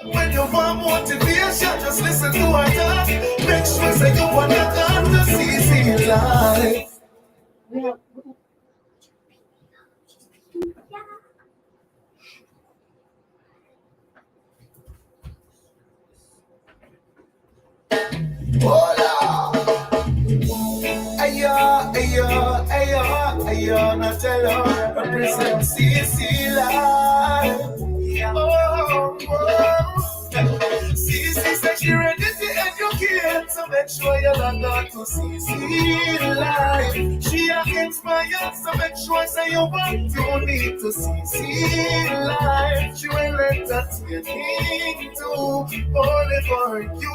When you want motivation, just listen to our talk. Make sure say you want to come to CC Live. Hola! Ayo, ayo, ayo, ayo, Nutella, represent CC Live. Oh, oh. CC said she ready to educate, so make sure you log on to CC Live. She inspired, so make sure say you want to need to CC Live. She will entertaining too, only for you.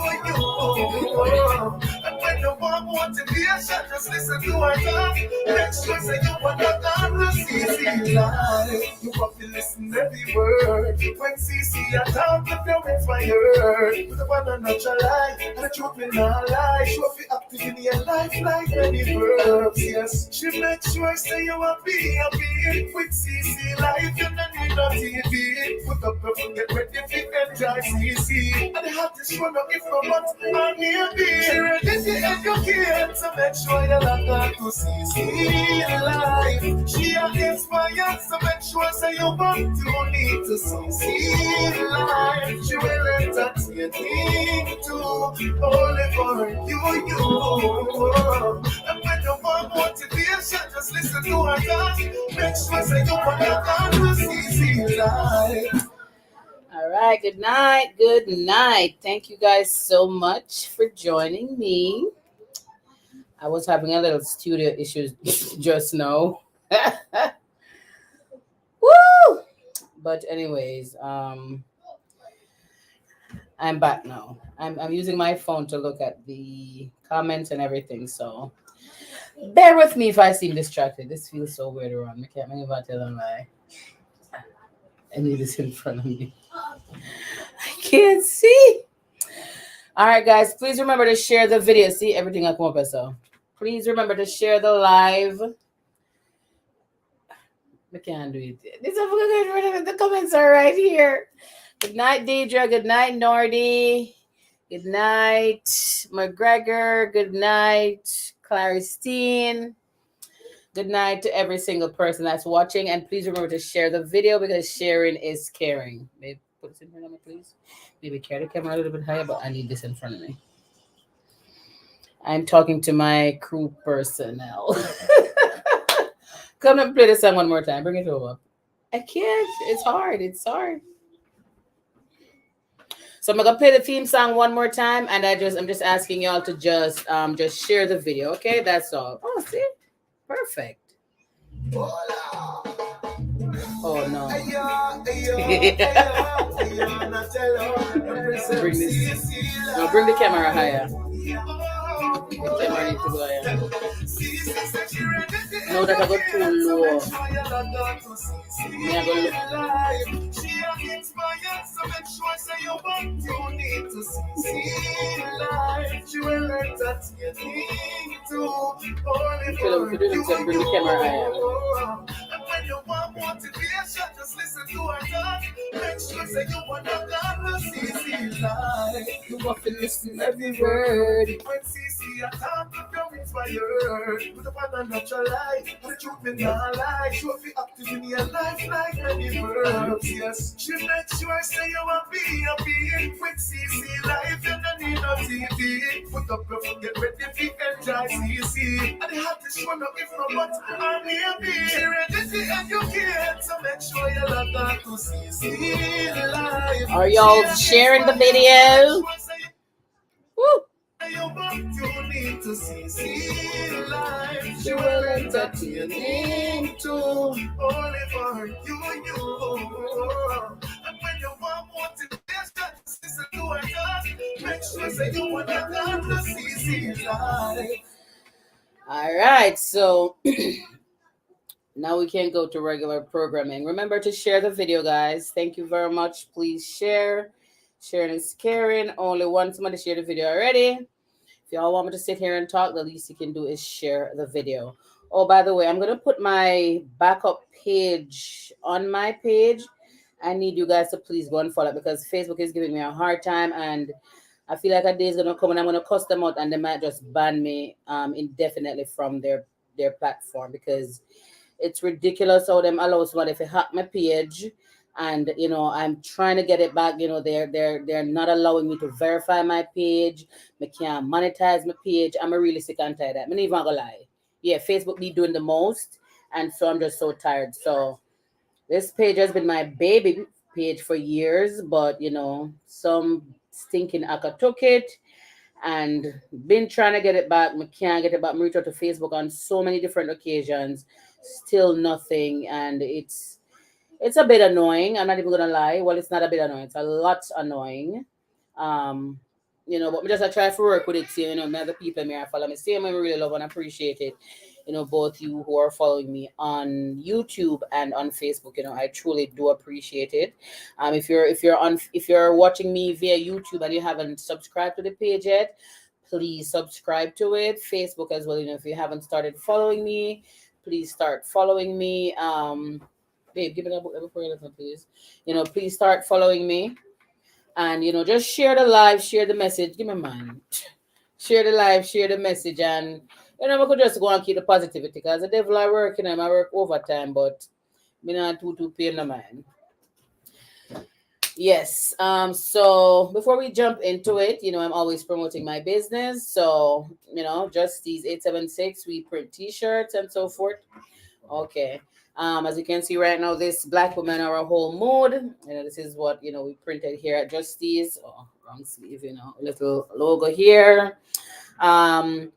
And when you want motivation, just listen to her talk. Make sure say you want to come to CC Live. You have to listen every word. When CC talk, you feel inspired. Put up on a natural life, and the truth will not lie. She will be active in your life like many verbs. Yes, she makes sure say you will be happy. With CC Life, you don't need no TV. Put up your phone, get ready to enjoy CC. And the hottest show no if no months on maybe. She ready to educate, so make sure you log on to CC Live. She inspired, so make sure say you want to need to CC Live. She will entertain too, only for you. And when you want motivation, just listen to her talk. Make sure say you want to come to CC Live. All right, good night. Good night. Thank you guys so much for joining me. I was having a little studio issues just now. Woo! But anyways, I'm back now. I'm using my phone to look at the comments and everything, so bear with me if I seem distracted. This feels so weird around me. I can't even tell them lie. I need this in front of me. I can't see. All right, guys, please remember to share the video. See, everything I come up with, so please remember to share the live. I can't do it. The comments are right here. Good night, Deidre. Good night, Nordy. Good night, McGregor. Good night, Claristine. Good night to every single person that's watching. And please remember to share the video because sharing is caring. Maybe put this in front of me, please. Maybe carry the camera a little bit higher, but I need this in front of me. I'm talking to my crew personnel. Come and play the song one more time. Bring it over. I can't. It's hard. It's hard. So I'm gonna play the theme song one more time, and I'm just asking y'all to just share the video. Okay, that's all. Oh, see, perfect. Oh no. Bring this. No, bring the camera higher. The camera needs to go higher. No, that I got too low. Yeah, bring the camera higher. When you want motivation, just listen to her talk. Make sure say you want to come to CC Live. You have to listen every word. When CC talk, you feel inspired. Put up on a natural life, the truth will not lie. She will be active in your life like many verbs. Yes, she makes sure say you will be happy. With CC Live, you don't need no TV. Put up your phone, get ready to enjoy CC. And the hottest show no if no but I'm happy. She ready to educate, so make sure you log on to CC Live. Are y'all sharing the video? Woo! You need to CC Live. She will entertain too, only for you. And when you want motivation, listen to her talk. Make sure say you want to come to CC Live. All right, so now we can go to regular programming. Remember to share the video, guys. Thank you very much. Please share. Sharing is caring. Only one somebody share the video already. If y'all want me to sit here and talk, the least you can do is share the video. Oh, by the way, I'm gonna put my backup page on my page. I need you guys to please go and follow it because Facebook is giving me a hard time, and I feel like a day is gonna come and I'm gonna cuss them out, and they might just ban me indefinitely from their platform because it's ridiculous how them allow somebody to hack my page. And I'm trying to get it back. They're not allowing me to verify my page. I can't monetize my page. I'm really sick and tired of that. I'm not even gonna lie. Yeah, Facebook be doing the most, and so I'm just so tired. So this page has been my baby page for years, but some stinking hacker took it and been trying to get it back. I can't get it back. I reached out to Facebook on so many different occasions, still nothing, and it's a bit annoying. I'm not even gonna lie. Well, it's not a bit annoying. It's a lot annoying. Um, but me just I try to work with it. So, me other people me I follow me. Same, I really love and appreciate it. Both you who are following me on YouTube and on Facebook. I truly do appreciate it. If you're watching me via YouTube and you haven't subscribed to the page yet, please subscribe to it. Facebook as well. If you haven't started following me, please start following me. Babe, give me that book before you listen, please. Please start following me, and just share the live, share the message. Give me mine. Share the live, share the message, and we could just go and keep the positivity because the devil I work, I work overtime, but me not too pay no mind. Yes. So before we jump into it, I'm always promoting my business. So, just these 876, we print t-shirts and so forth. Okay. As you can see right now, this black woman are a whole mood. This is what we printed here at Justice. Oh, wrong sleeve, little logo here. Um,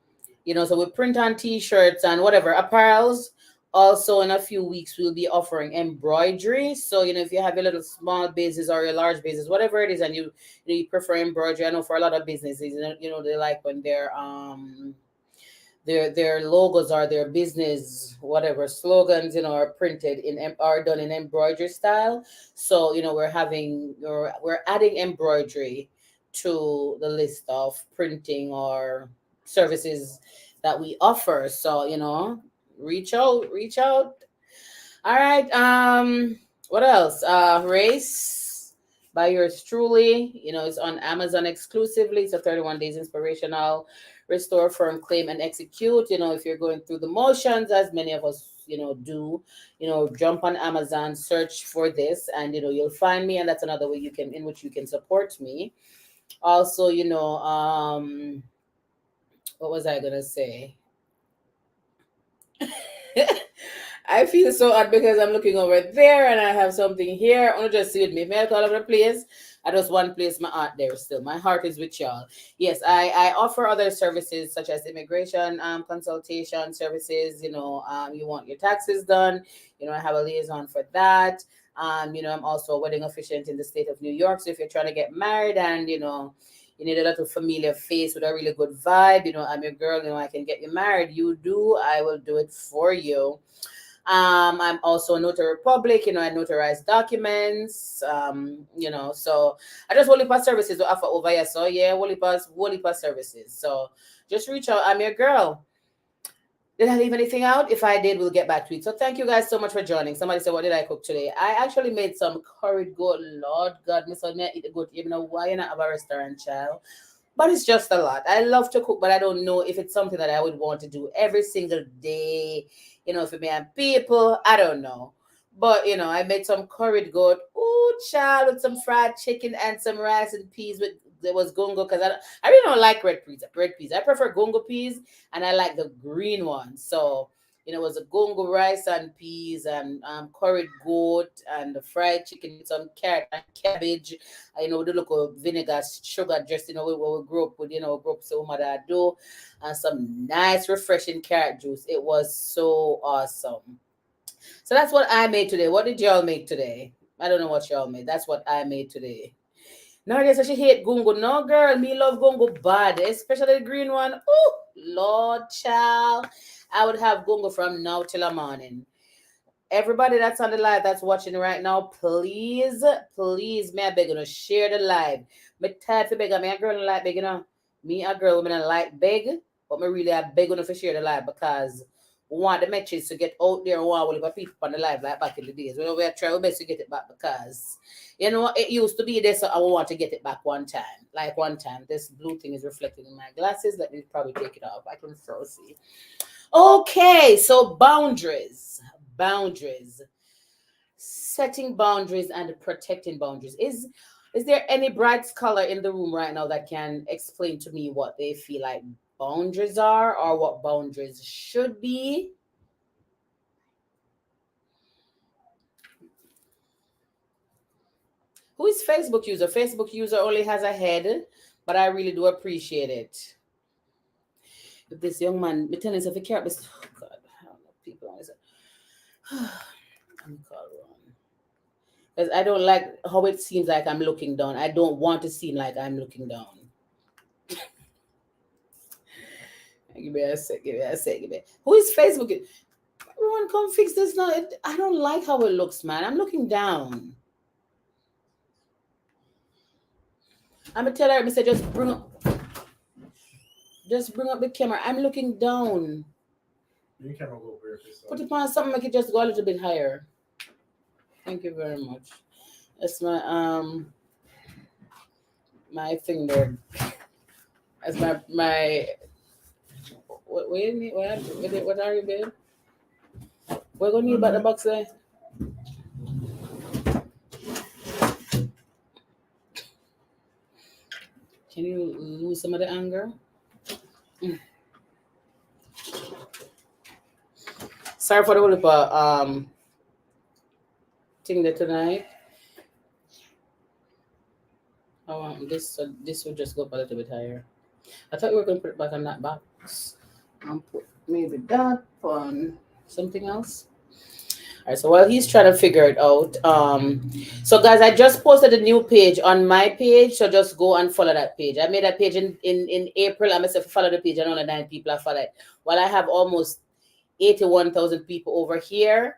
so we print on t-shirts and whatever apparels. Also, in a few weeks, we'll be offering embroidery. So, if you have your little small business or your large business, whatever it is, and you prefer embroidery, I know for a lot of businesses, they like when their logos or their business whatever slogans are printed are done in embroidery style. So we're adding embroidery to the list of printing or services that we offer. So reach out. All right. What else? Race by yours truly. It's on Amazon exclusively. It's a 31 days inspirational restore, firm, claim, and execute. If you're going through the motions, as many of us, do, jump on Amazon, search for this, and you'll find me, and that's another way in which you can support me. Also, what was I gonna say? I feel so odd because I'm looking over there and I have something here. I want to just see with me. May I all over the place? I just one place my heart there still. My heart is with y'all. Yes, I offer other services such as immigration consultation services. You want your taxes done. I have a liaison for that. I'm also a wedding officiant in the state of New York. So if you're trying to get married and you need a little familiar face with a really good vibe, I'm your girl, I can get you married. You do, I will do it for you. I'm also a notary public, I notarize documents, so I just Wolipa services to offer over here. So yeah, Wolipa services. So just reach out. I'm your girl. Did I leave anything out? If I did, we'll get back to it. So thank you guys so much for joining. Somebody said, what did I cook today? I actually made some curried goat. Lord God, Miss Sonia eat the goat. You know why you not have a restaurant, child? But it's just a lot. I love to cook, but I don't know if it's something that I would want to do every single day. If it may have people, I don't know. But I made some curried goat. Ooh, child, with some fried chicken and some rice and peas with there was gungo because I really don't like red peas. I prefer gungo peas and I like the green ones. So it was a gungo rice and peas and curried goat and the fried chicken with some carrot and cabbage. The local vinegar, sugar, just what we grew up with. Grew up so mother do, and some nice refreshing carrot juice. It was so awesome. So that's what I made today. What did y'all make today? I don't know what y'all made. That's what I made today. Nadia says she hate gungo. No, girl, me love gungo bad, especially the green one. Oh, Lord, child. I would have gungo from now till the morning. Everybody that's on the live that's watching right now, please, may I beg you to share the live. Me tired for beg. Me a girl like beg, Me a girl woman like beg, but me really a beg you to share the live because want the matches to get out there and want to people on the live like back in the days. We are trying our best to get it back because you know it used to be there, so I want to get it back one time. Like one time, this blue thing is reflecting in my glasses. Let me probably take it off. I can still see. Okay, so boundaries, setting boundaries and protecting boundaries. Is there any bright scholar in the room right now that can explain to me what they feel like boundaries are or what boundaries should be? Who is Facebook user? Facebook user only has a head, but I really do appreciate it. If this young man, me telling him if he can't be, oh God, I don't know people always. I'm called wrong because I don't like how it seems like I'm looking down. I don't want to seem like I'm looking down. Give me a sec. Who is Facebook? Everyone come fix this now. I don't like how it looks, man. I'm looking down. I'm gonna tell her, Mister, just bring up the camera. I'm looking down. You can go over Put it on something, make it just go a little bit higher. Thank you very much. That's my thing there. That's my what are you, babe? We're gonna need about the box there. Can you lose some of the anger? Sorry for the whole thing there tonight. Oh, this will just go up a little bit higher. I thought we were going to put it back on that box and put maybe that on something else. All right, so while he's trying to figure it out, so guys, I just posted a new page on my page, so just go and follow that page. I made that page in April. I myself follow the page, and only 9 people are followed. While I have almost 81,000 people over here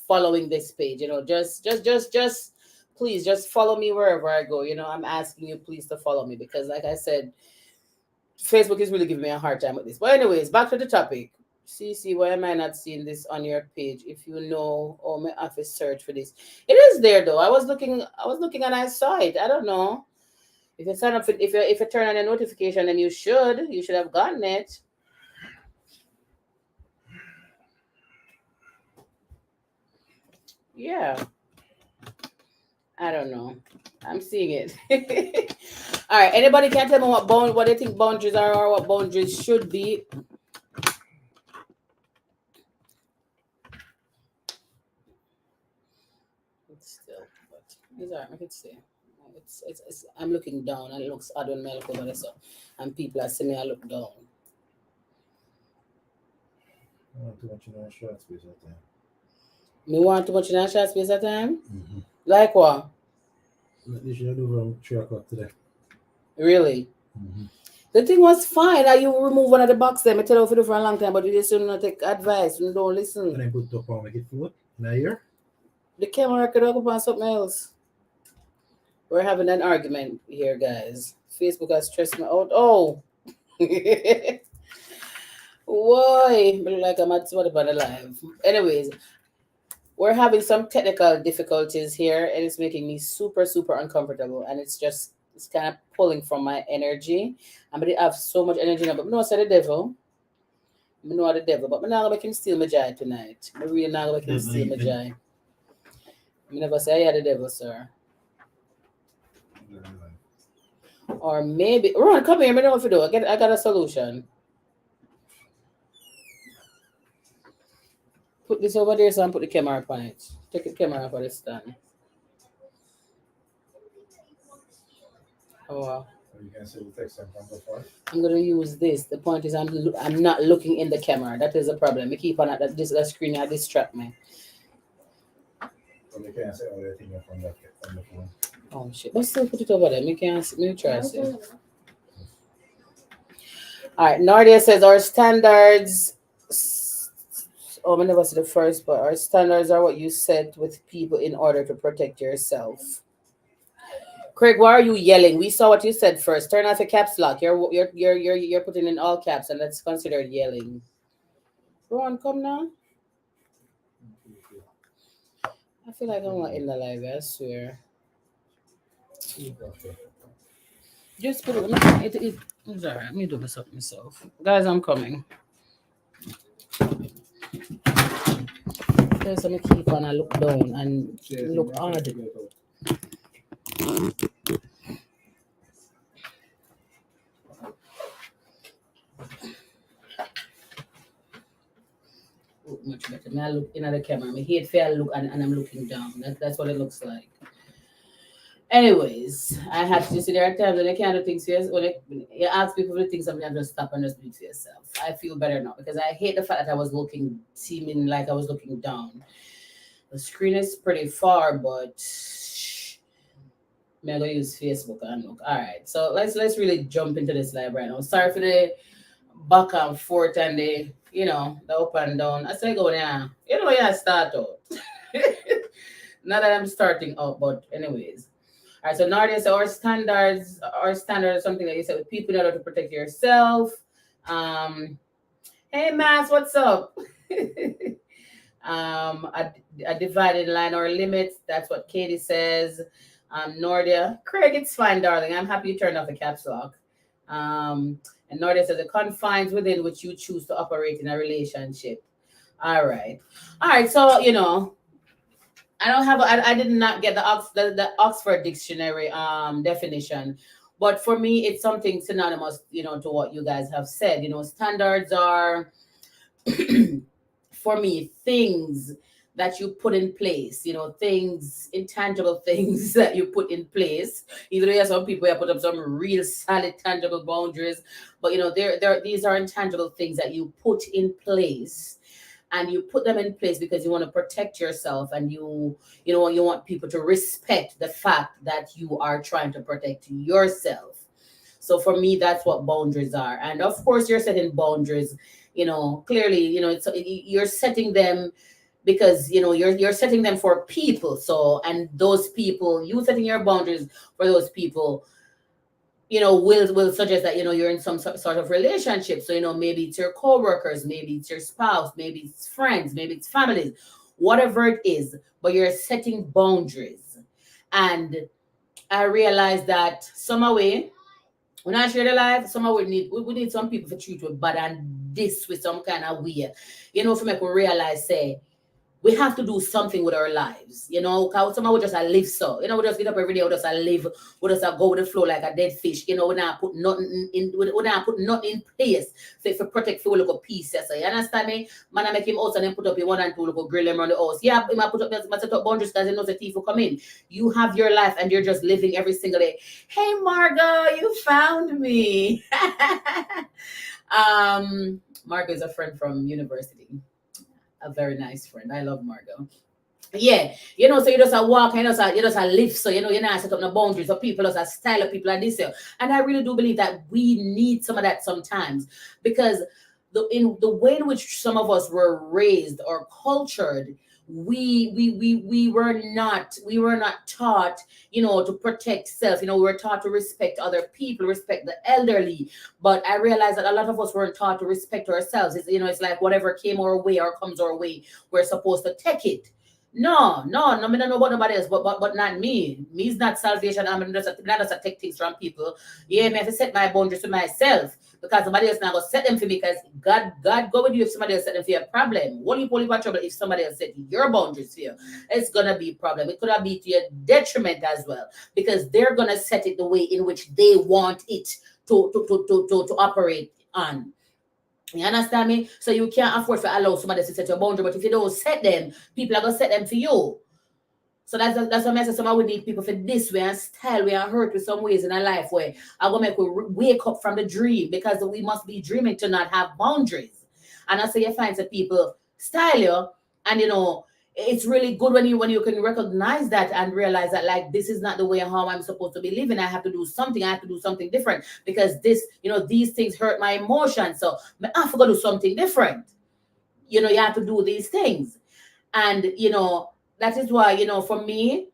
following this page, you know, just please just follow me wherever I go. You know, I'm asking you please to follow me because, like I said, Facebook is really giving me a hard time with this. But anyways, back to the topic. CC, why am I not seeing this on your page? If you know, or my office search for this, it is there though. I was looking and I saw it. I don't know if you sign up for, if you turn on a notification, then you should have gotten it. Yeah. I don't know. I'm seeing it. All right. Anybody can tell me what they think boundaries are or what boundaries should be? It's still, but these are. I can see. It's. I'm looking down, and it looks odd when I look over there. So, and people are seeing me. I look down. I want too much in our short space at time. Me want too much in our short space at time. Mm-hmm. Like what? You should do from 3 o'clock today. Really? Mm-hmm. The thing was fine. You remove one of the box there. I tell you to do for a long time, but you just don't take advice. You don't listen. And then put it up and make it float in a year. The camera could go on something else. We're having an argument here, guys. Facebook has stressed me out. Oh. Why? Like I'm at somebody on the live. Anyways, we're having some technical difficulties here, and it's making me super, super uncomfortable. And it's kind of pulling from my energy. I'm gonna have so much energy now, but no, I said the devil. I know the devil, but I'm not gonna make him steal my joy tonight. I'm really not gonna make him steal my joy. I never say I had the devil, sir. Or maybe Ron, come here. I know what to do. I got a solution. Put this over there so I put the camera up on it. Take the camera off of the stand. Oh wow. You can see the text from before. I'm gonna use this. The point is I'm not looking in the camera. That is a problem. We keep on at that screen that distract me. So you can't see everything from the phone. Oh shit. But still put it over there. Me can't see. Me try to see. Alright, Nardia says our standards. Oh, I never said the first, but our standards are what you set with people in order to protect yourself. Craig, why are you yelling? We saw what you said first. Turn off your caps lock. You're putting in all caps, and that's considered yelling. Ron, come now. I feel like I want to end the live, I swear. Just put it's alright. Let me do this up myself. Guys, I'm coming. Just let me keep on and look down and look hard. Look much better. May I look in at the camera. My head fair look and I'm looking down. That's what it looks like. Anyways, I have to see there are times when I can't do things for yourself. When you ask people to do things, sometimes just stop and just do it for yourself. I feel better now because I hate the fact that I was looking, seeming like I was looking down. The screen is pretty far, but I'm gonna use Facebook and look. All right, so let's really jump into this live right now. Sorry for the back and forth and the up and down. I say go there. Yeah, start out. Not that I'm starting out, but anyways. All right, so nowadays our standards is something that you said with people in order to protect yourself. Hey Mass, what's up? A divided line or limits. That's what Katie says. Nordia, Craig, it's fine, darling. I'm happy you turned off the caps lock. And Nordia says the confines within which you choose to operate in a relationship. All right. So I did not get the Oxford Dictionary definition, but for me it's something synonymous, to what you guys have said. Standards are for me things that you put in place, things, intangible things that you put in place. Either there are some people who put up some real solid tangible boundaries, but these are intangible things that you put in place. And you put them in place because you want to protect yourself, and you want people to respect the fact that you are trying to protect yourself. So for me, that's what boundaries are. And of course, you're setting boundaries. Clearly, you're setting them because you're setting them for people. So, and those people, you setting your boundaries for those people, will suggest that you're in some sort of relationship. So maybe it's your co-workers, maybe it's your spouse, maybe it's friends, maybe it's families, whatever it is, but you're setting boundaries. And I realized that some way when I share the life, somehow we need some people to treat with bad and this with some kind of way, for make we realize, say, we have to do something with our lives, because somehow we just live so. We just get up every day, we just live, we just go with the flow like a dead fish. We not put nothing in place. So if you protect for local peace, so you understand me? Man, I make him out and then put up your 1 and 2 local grill him around the house. Yeah, he might put up set up boundaries because he knows the thief will come in. You have your life and you're just living every single day. Hey Margot, you found me. Margot is a friend from university. A very nice friend. I love Margot. Yeah, so you just walk and you just live, so you're not set up no boundaries, so people just style of people like this. And I really do believe that we need some of that sometimes, because the way in which some of us were raised or cultured, we were not taught, to protect self. We were taught to respect other people, respect the elderly. But I realized that a lot of us weren't taught to respect ourselves. It's like whatever came our way or comes our way, we're supposed to take it. No, me don't know about nobody else, but not me. Me's not salvation. I'm just take things from people. Yeah, me have to set my boundaries to myself, because somebody else not gonna set them for me, because God go with you if somebody else set them for your problem. What you about trouble if somebody else set your boundaries for you? It's gonna be a problem. It could be to your detriment as well, because they're gonna set it the way in which they want it to operate on. You understand me? So you can't afford to allow somebody to set your boundary, but if you don't set them, people are gonna set them for you. So that's what I say. Somehow we need people for this way and style. We are hurt with some ways in our life where I'm gonna make we wake up from the dream, because we must be dreaming to not have boundaries. And I say you find some people style you, and it's really good when you can recognize that and realize that, like, this is not the way how I'm supposed to be living. I have to do something. I have to do something different, because these things hurt my emotions. So I have to go do something different. You have to do these things. And, that is why, for me,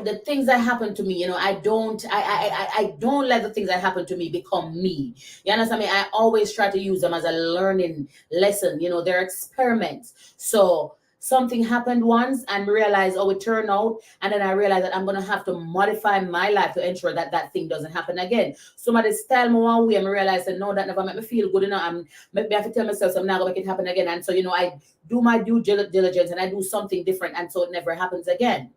the things that happen to me, I don't let the things that happen to me become me. You understand me? I always try to use them as a learning lesson. They're experiments. So something happened once and realize, oh, it turned out, and then I realize that I'm gonna have to modify my life to ensure that that thing doesn't happen again. Somebody tell me one way, and I realize that no, that never make me feel good enough. Maybe I have to tell myself, so I'm not gonna make it happen again. And so I do my due diligence and I do something different, and so it never happens again.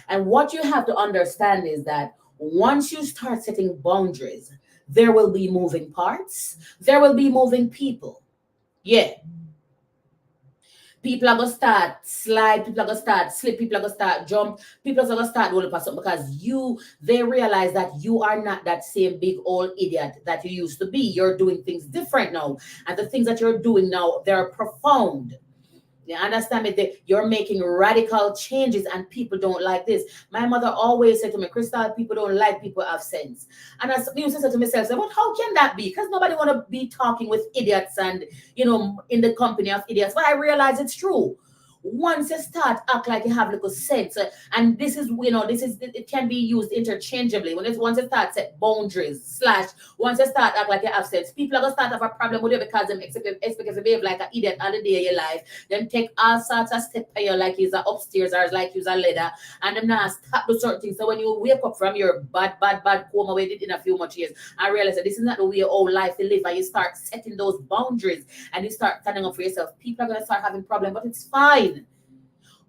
And what you have to understand is that once you start setting boundaries, there will be moving parts, there will be moving people. Yeah. People are gonna start slide, people are gonna start slip, people are gonna start jump, people are gonna start rolling past something because they realize that you are not that same big old idiot that you used to be. You're doing things different now. And the things that you're doing now, they're profound. You understand me? You're making radical changes and people don't like this. My mother always said to me, Crystal, people don't like people who have sense. And I used to say to myself, well, how can that be? Because nobody want to be talking with idiots and, in the company of idiots. But I realize it's true. Once you start act like you have little sense, and this is it can be used interchangeably. Once you start set boundaries slash once you start act like you have sense, people are gonna start have a problem with you because them expect you to behave like an idiot all the day of your life. Them take all sorts of steps for you like you's a upstairs or like you's a ladder, and them not stop do certain things. So when you wake up from your bad coma where you did in a few much years, I realize that this is not the way your old life to live, and you start setting those boundaries and you start standing up for yourself. People are gonna start having problems, but it's fine.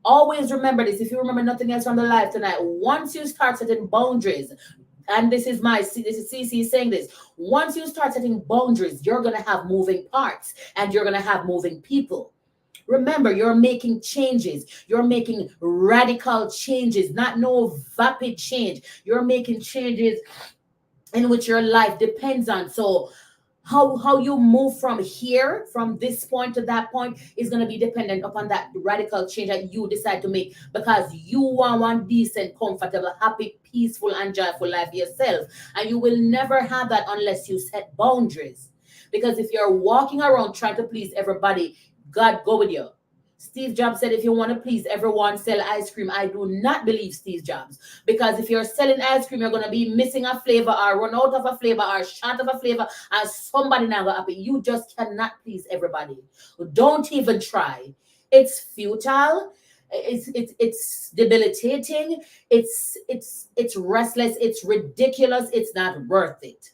Always remember this. If you remember nothing else from the life tonight, once you start setting boundaries, and this is CC saying this, once you start setting boundaries, you're going to have moving parts and you're going to have moving people. Remember, you're making changes. You're making radical changes, not no vapid change. You're making changes in which your life depends on. So how you move from here, from this point to that point, is going to be dependent upon that radical change that you decide to make, because you want one decent, comfortable, happy, peaceful and joyful life yourself, and you will never have that unless you set boundaries. Because if you're walking around trying to please everybody, God go with you. Steve Jobs said, if you want to please everyone, sell ice cream. I do not believe Steve Jobs. Because if you're selling ice cream, you're going to be missing a flavor or run out of a flavor or short of a flavor, and somebody not going to happen. You just cannot please everybody. Don't even try. It's futile. It's debilitating. It's restless. It's ridiculous. It's not worth it.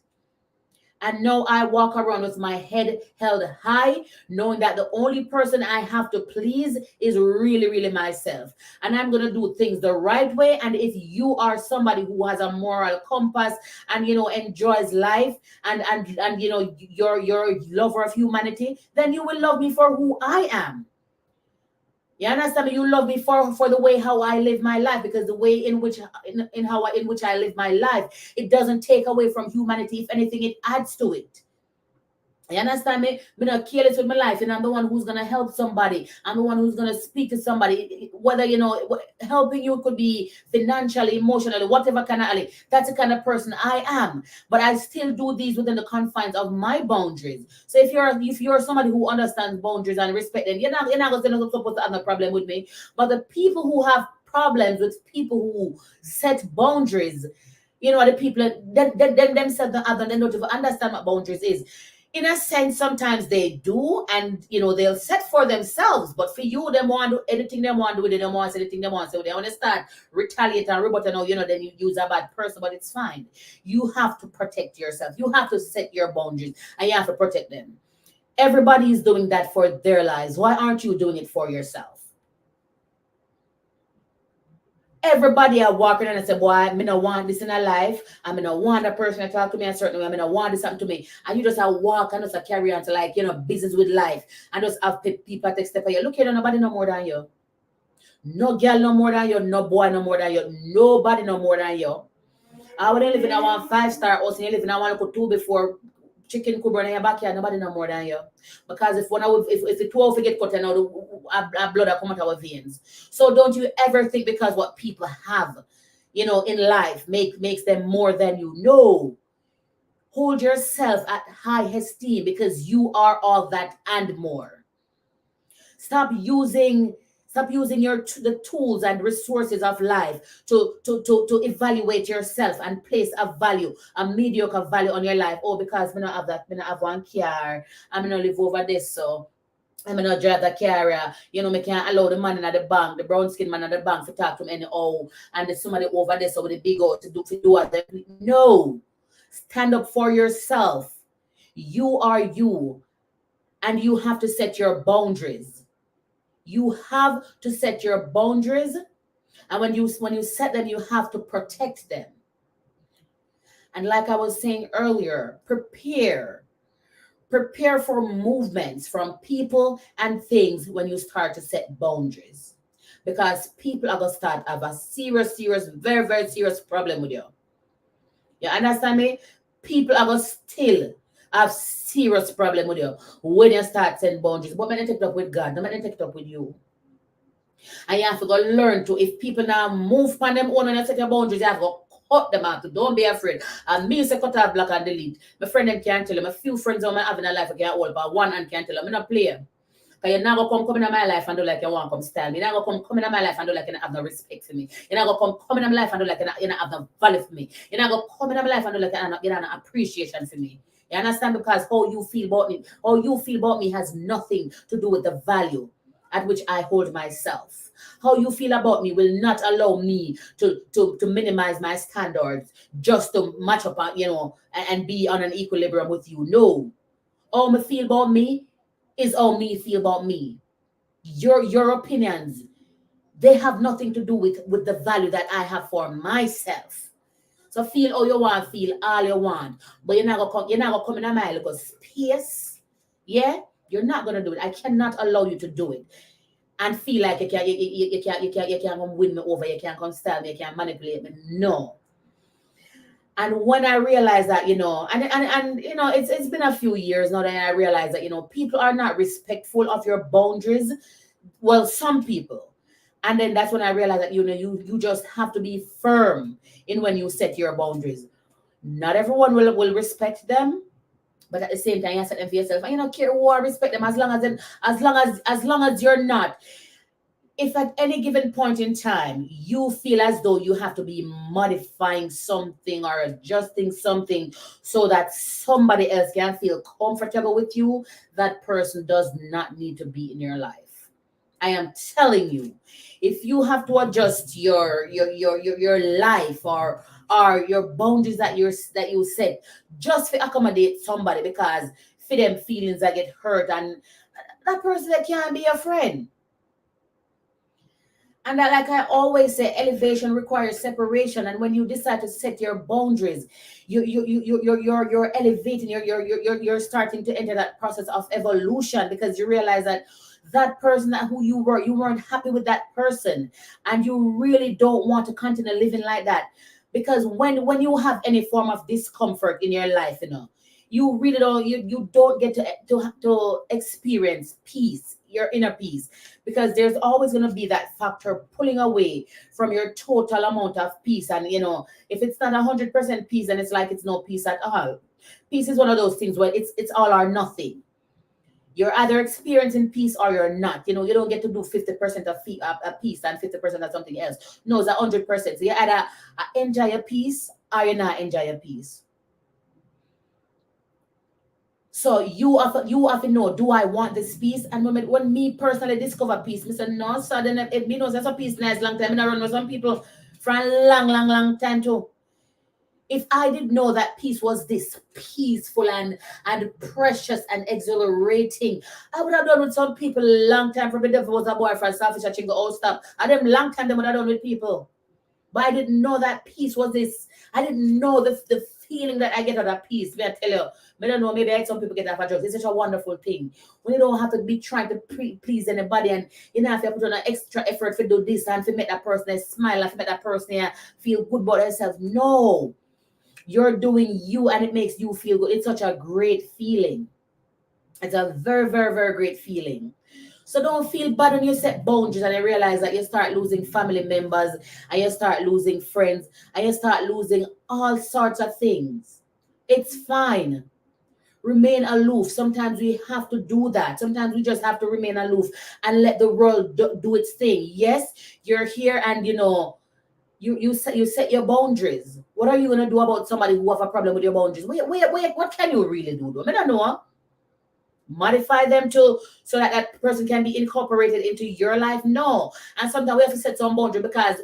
And now I walk around with my head held high, knowing that the only person I have to please is really, really myself. And I'm going to do things the right way. And if you are somebody who has a moral compass and, enjoys life and you're a lover of humanity, then you will love me for who I am. You understand me? You love me for the way how I live my life, because the way in which I live my life, it doesn't take away from humanity. If anything, it adds to it. You understand me? I'm not careless with my life, and I'm the one who's gonna help somebody. I'm the one who's gonna speak to somebody. Whether helping you could be financially, emotionally, whatever kind of. That's the kind of person I am. But I still do these within the confines of my boundaries. So if you're somebody who understands boundaries and respect them, you're not supposed to have no problem with me. But the people who have problems with people who set boundaries, the people that themselves they don't even understand what boundaries is. In a sense, sometimes they do, and they'll set for themselves. But for you, they want to do anything they want to do with it. They want to say anything they want. So they want to start retaliate and rebut, then you use a bad person. But it's fine. You have to protect yourself. You have to set your boundaries, and you have to protect them. Everybody is doing that for their lives. Why aren't you doing it for yourself? Everybody are walking and I say, boy, I don't want this in a life. I don't want a person to talk to me a certain way. I don't want this happen to me. And you just have walk and just carry on to business with life. And just have people take step for you. Look here, nobody no more than you. No girl no more than you. No boy no more than you. Nobody no more than you. I wouldn't live in a 5-star house and you live in a 1 or 2 before chicken could burn in your backyard. Nobody no more than you. Because if the 2 of you get cut and our blood will come out of our veins. So don't you ever think because what people have, in life makes them more than you. No. Hold yourself at high esteem because you are all that and more. Stop using Stop using the tools and resources of life to evaluate yourself and place a value, a mediocre value on your life. Oh, because me not have that, me not have one car, I'm gonna live over this, so I'm gonna drive the carrier. You know, me can't allow the man in the bank, the brown skin man at the bank to talk to me anyhow. And there's somebody over there, so with the big out to do what they no. Stand up for yourself. You are you, and you have to set your boundaries. You have to set your boundaries, and when you set them, you have to protect them. And like I was saying earlier, prepare for movements from people and things when you start to set boundaries, because people are going to start have a serious, very, very serious problem with you. You understand me? People are going to still have serious problem with you when you start setting boundaries. But when you take it up with God, no man take it up with you. And you have to go learn to, if people now move on them own when you set your boundaries, you have to go cut them out. Don't be afraid. And me say cut off, block and delete. My friend them can't tell you. My few friends I have in a life I can't hold, but one and can't tell you. I'm not playing. Because you're not going to come in my life and do like you want to come style me. You're not going to come in my life and do like you don't have no respect for me. You're not going to come in my life and do like you don't have no value for me. You're not going to come in my life and do like you don't have no appreciation for me. You understand? Because how you feel about me has nothing to do with the value at which I hold myself. How you feel about me will not allow me to minimize my standards just to match up, and be on an equilibrium with you. No. How me feel about me is how me feel about me. Your opinions, they have nothing to do with the value that I have for myself. So feel all you want, feel all you want. But you're not gonna come in my little space. Yeah? You're not gonna do it. I cannot allow you to do it. And feel like you can't come win me over, you can't come style me, you can't manipulate me. No. And when I realized that, and it's been a few years now that I realized that, people are not respectful of your boundaries. Well, some people. And then that's when I realized that, you just have to be firm in when you set your boundaries. Not everyone will respect them. But at the same time, you set them for yourself, and you don't care who I respect them as long as you're not. If at any given point in time you feel as though you have to be modifying something or adjusting something so that somebody else can feel comfortable with you, that person does not need to be in your life. I am telling you, if you have to adjust your life or your boundaries that you set just to accommodate somebody because for them feelings that get hurt, and that person that can't be your friend. And that, like I always say, elevation requires separation. And when you decide to set your boundaries, you're elevating. You're starting to enter that process of evolution, because you realize that person who you weren't happy with that person, and you really don't want to continue living like that. Because when you have any form of discomfort in your life, you really don't you don't get to experience peace, your inner peace, because there's always going to be that factor pulling away from your total amount of peace. And if it's not 100% peace, then it's like it's no peace at all. Peace is one of those things where it's all or nothing. You're either experiencing peace or you're not. You don't get to do 50% of peace and 50% of something else. No, it's 100%. So you either enjoy a peace or you not enjoy a peace. So you have to know, do I want this peace? And when me personally discover peace, I said, no, so then it knows that's a peace nice long time. I run with some people for a long time too. If I didn't know that peace was this peaceful and precious and exhilarating, I would have done with some people a long time. From the devil was a boyfriend, selfish, I think, oh, stop. And them long time, they would have done with people. But I didn't know that peace was this. I didn't know the feeling that I get out of peace. May I tell you, I don't know, maybe some people get off of drugs. It's such a wonderful thing. When you don't have to be trying to please anybody, and you don't have to put on an extra effort to do this and to make that person smile and to make that person feel good about themselves. No. You're doing you, and it makes you feel good. It's such a great feeling. It's a very, very, very great feeling. So don't feel bad when you set boundaries and you realize that you start losing family members, and you start losing friends, and you start losing all sorts of things. It's fine. Remain aloof. Sometimes we have to do that. Sometimes we just have to remain aloof and let the world do its thing. Yes, you're here, and you set your boundaries. What are you gonna do about somebody who have a problem with your boundaries? Wait, what can you really do though? I don't know. Modify them to so that that person can be incorporated into your life? No. And sometimes we have to set some boundary because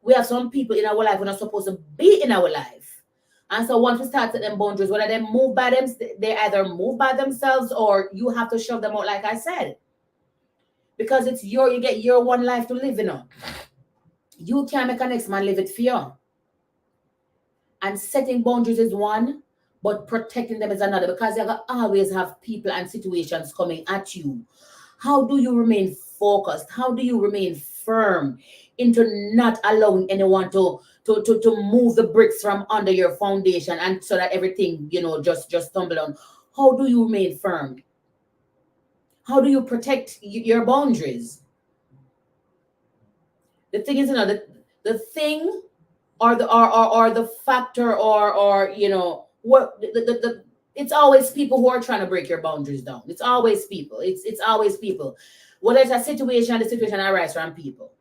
we have some people in our life who are not supposed to be in our life. And so once we start setting boundaries, whether they move by them, they either move by themselves or you have to shove them out, like I said. Because you get your one life to live, You can't make a next man live it for you. And setting boundaries is one, but protecting them is another, because you always have people and situations coming at you. How do you remain focused? How do you remain firm into not allowing anyone to move the bricks from under your foundation, and so that everything, just tumble on? How do you remain firm? How do you protect your boundaries? The thing is, the thing or the factor or what the it's always people who are trying to break your boundaries down. It's always people. It's always people. Whether it's a situation, the situation arises from people.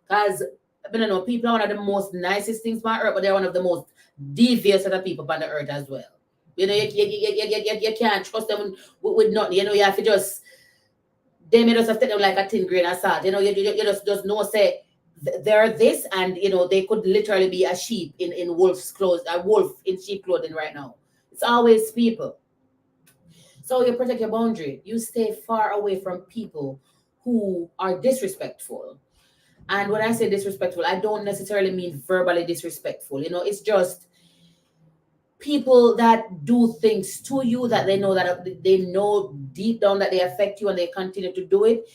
Because I don't know, people are one of the most nicest things on earth, but they're one of the most devious of the people on the earth as well. You can't trust them with nothing. You have to just they may just have taken them like a thin grain of salt. You just know say they're this, and they could literally be a sheep in wolf's clothes, a wolf in sheep clothing right now. It's always people. So you protect your boundary. You stay far away from people who are disrespectful. And when I say disrespectful, I don't necessarily mean verbally disrespectful. It's just people that do things to you that they know deep down that they affect you, and they continue to do it.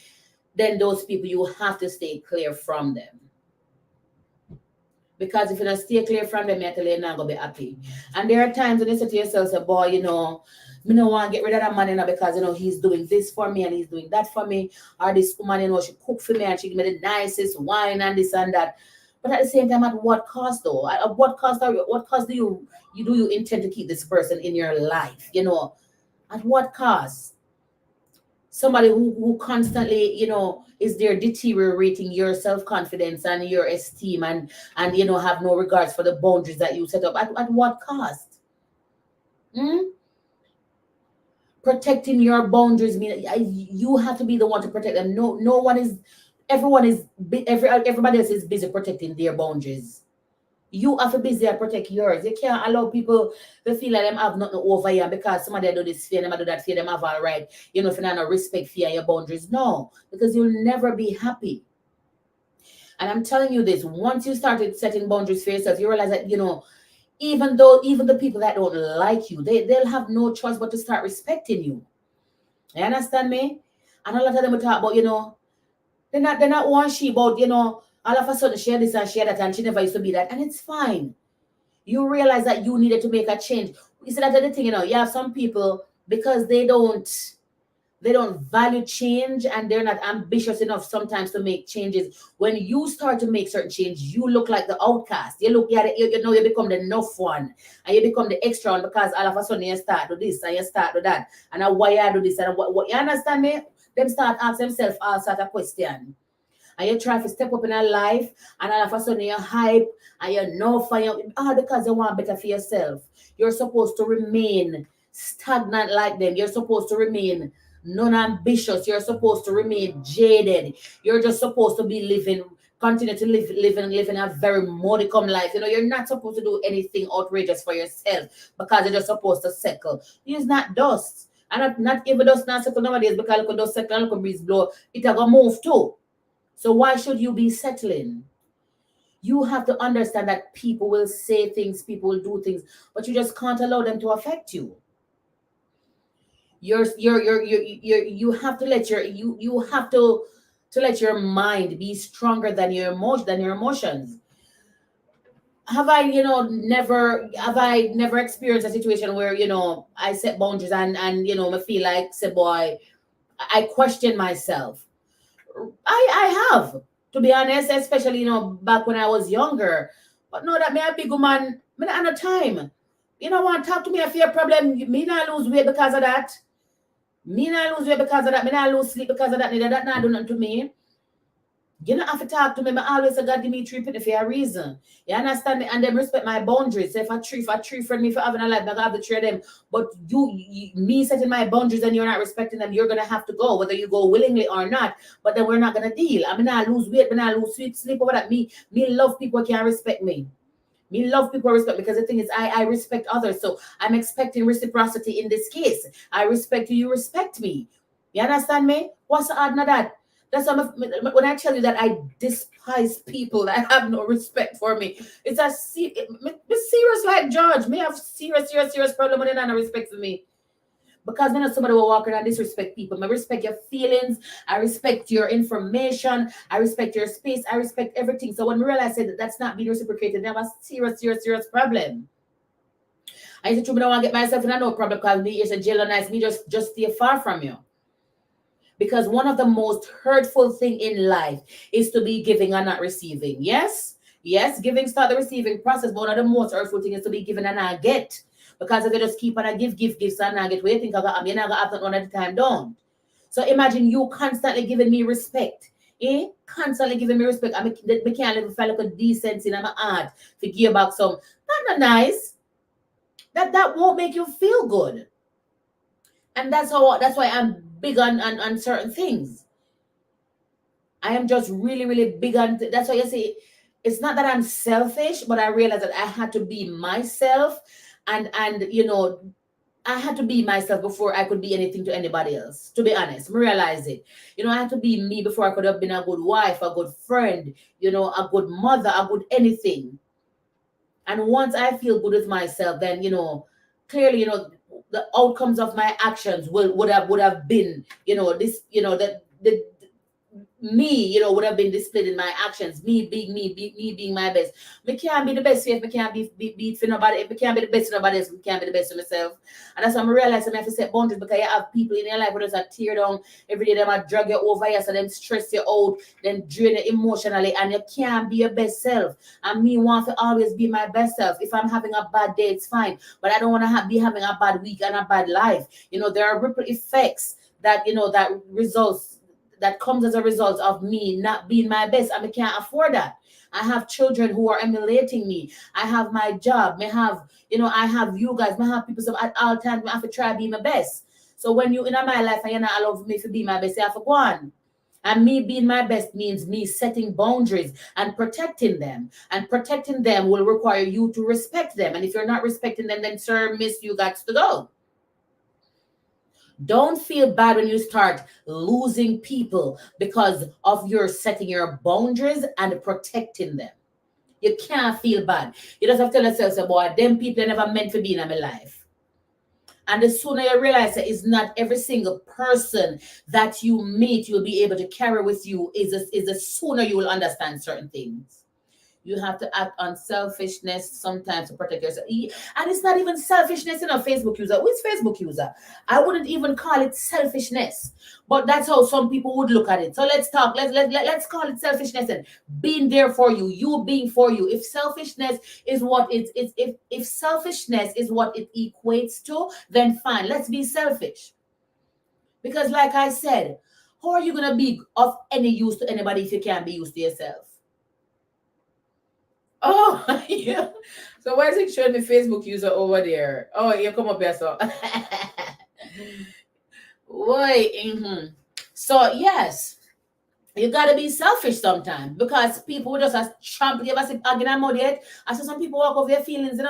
Then those people, you have to stay clear from them. Because if you don't stay clear from them, you're not going to be happy. And there are times when you say to yourself, say, boy, me don't want to get rid of that man, because, he's doing this for me and he's doing that for me. Or this woman, she cook for me and she give me the nicest wine and this and that. But at the same time, at what cost though? At what cost do you intend to keep this person in your life? At what cost? Somebody who constantly, is there deteriorating your self-confidence and your esteem, and have no regards for the boundaries that you set up. At what cost? Protecting your boundaries mean you have to be the one to protect them. Everybody else is busy protecting their boundaries. You have to be busy and protect yours. You can't allow people to feel like them have nothing over you because somebody do this fear, them do that fear, them have all right. If you don't have respect for your boundaries. No, because you'll never be happy. And I'm telling you this, once you started setting boundaries for yourself, you realize that, even the people that don't like you, they'll have no choice but to start respecting you. You understand me? And a lot of them will talk about, they're not one she about, all of a sudden share this and share that, and she never used to be that, and it's fine. You realize that you needed to make a change. You see, that's the thing, you have some people, because they don't value change, and they're not ambitious enough sometimes to make changes. When you start to make certain change, you look like the outcast. You become the enough one, and you become the extra one, because all of a sudden you start to this and you start to that, and why you do this and what you understand me? Them start asking themselves all sort of question. And you try to step up in a life, and all of a sudden you're hype and you're no fire, because you want better for yourself. You're supposed to remain stagnant like them. You're supposed to remain non-ambitious. You're supposed to remain jaded. You're just supposed to be continue to living a very modicum life. You're not supposed to do anything outrageous for yourself, because you're just supposed to settle. It's not dust. And not even dust not settle nowadays, because look at dust settle and look at breeze blow. It's going to move too. So why should you be settling? You have to understand that people will say things, people will do things, but you just can't allow them to affect you. You have to let let your mind be stronger than your emotions. Have I never experienced a situation where I set boundaries and I feel like, say, boy, I question myself. I have, to be honest, especially back when I was younger. But no, that me a big woman, me not have no time. You know what? Talk to me if you have a problem. Me not lose weight because of that. Me not lose weight because of that. Me not lose sleep because of that. Neither that not do nothing to me. You don't have to talk to me. I always say God give me 3 penny for a reason. You understand me? And them respect my boundaries. So if I treat friend me for having a life, I have to treat them. But me setting my boundaries and you're not respecting them, you're gonna have to go, whether you go willingly or not. But then we're not gonna deal. I mean, I lose weight, but I lose sleep over that. Me love people who can respect me. Me love people respect, because the thing is, I respect others. So I'm expecting reciprocity in this case. I respect you respect me. You understand me? What's the odd of that? That's why when I tell you that I despise people that have no respect for me, it's a serious like George. Me have serious problem when they not respect for me. Because when somebody will walk around and disrespect people, I respect your feelings, I respect your information, I respect your space, I respect everything. So when we realize that that's not being reciprocated, they have a serious problem. I used to don't want to get myself in a no problem because me is a jail and nice, me just stay far from you. Because one of the most hurtful thing in life is to be giving and not receiving. Yes, giving start the receiving process, but one of the most hurtful thing is to be given and not get. Because if you just keep on a give and not get what you think you're not gonna have that one at a time, don't. So imagine you constantly giving me respect. Constantly giving me respect. I can't live if I look at decency in my heart to give back some. That's not nice. That won't make you feel good. And that's why I'm big on certain things. I am just really big on that's why you see it's not that I'm selfish, but I realized that I had to be myself, and I had to be myself before I could be anything to anybody else. To be honest, I realize it. I had to be me before I could have been a good wife, a good friend, a good mother, a good anything. And once I feel good with myself, then clearly, the outcomes of my actions would have been, this, the me, would have been displayed in my actions. Me being my best. Me can't be the best if me can't be for nobody. If me can't be the best for nobody else, me can't be the best for myself. And that's why I realize I have to set boundaries, because you have people in your life who just tear down every day. Them a drag you over here, so them stress you out, then drain you emotionally, and you can't be your best self. And me want to always be my best self. If I'm having a bad day, it's fine, but I don't want to be having a bad week and a bad life. There are ripple effects that that comes as a result of me not being my best, and I can't afford that. I have children who are emulating me. I have my job. I have you guys. I have people, so at all times I have to try to be my best. So when you in my life and you're not allowed me to be my best, you have to go on. And me being my best means me setting boundaries and protecting them. And protecting them will require you to respect them. And if you're not respecting them, then sir, miss, you got to go. Don't feel bad when you start losing people because of your setting your boundaries and protecting them. You can't feel bad. You just have to tell yourself, say, boy, them people are never meant to be in my life. And the sooner you realize that it's not every single person that you meet you'll be able to carry with you, is the sooner you will understand certain things. You have to act on selfishness sometimes to protect yourself. And it's not even selfishness in a Facebook user. Which Facebook user? I wouldn't even call it selfishness. But that's how some people would look at it. So let's talk. Let's call it selfishness and being there for you. You being for you. If selfishness is what if selfishness is what it equates to, then fine. Let's be selfish. Because like I said, how are you gonna be of any use to anybody if you can't be used to yourself? Oh, yeah. So why is it showing the Facebook user over there? Oh, you come up here, so. Why? Mm-hmm. So, yes, you got to be selfish sometimes, because people just trample. You ever see again mud yet? I saw some people walk over their feelings,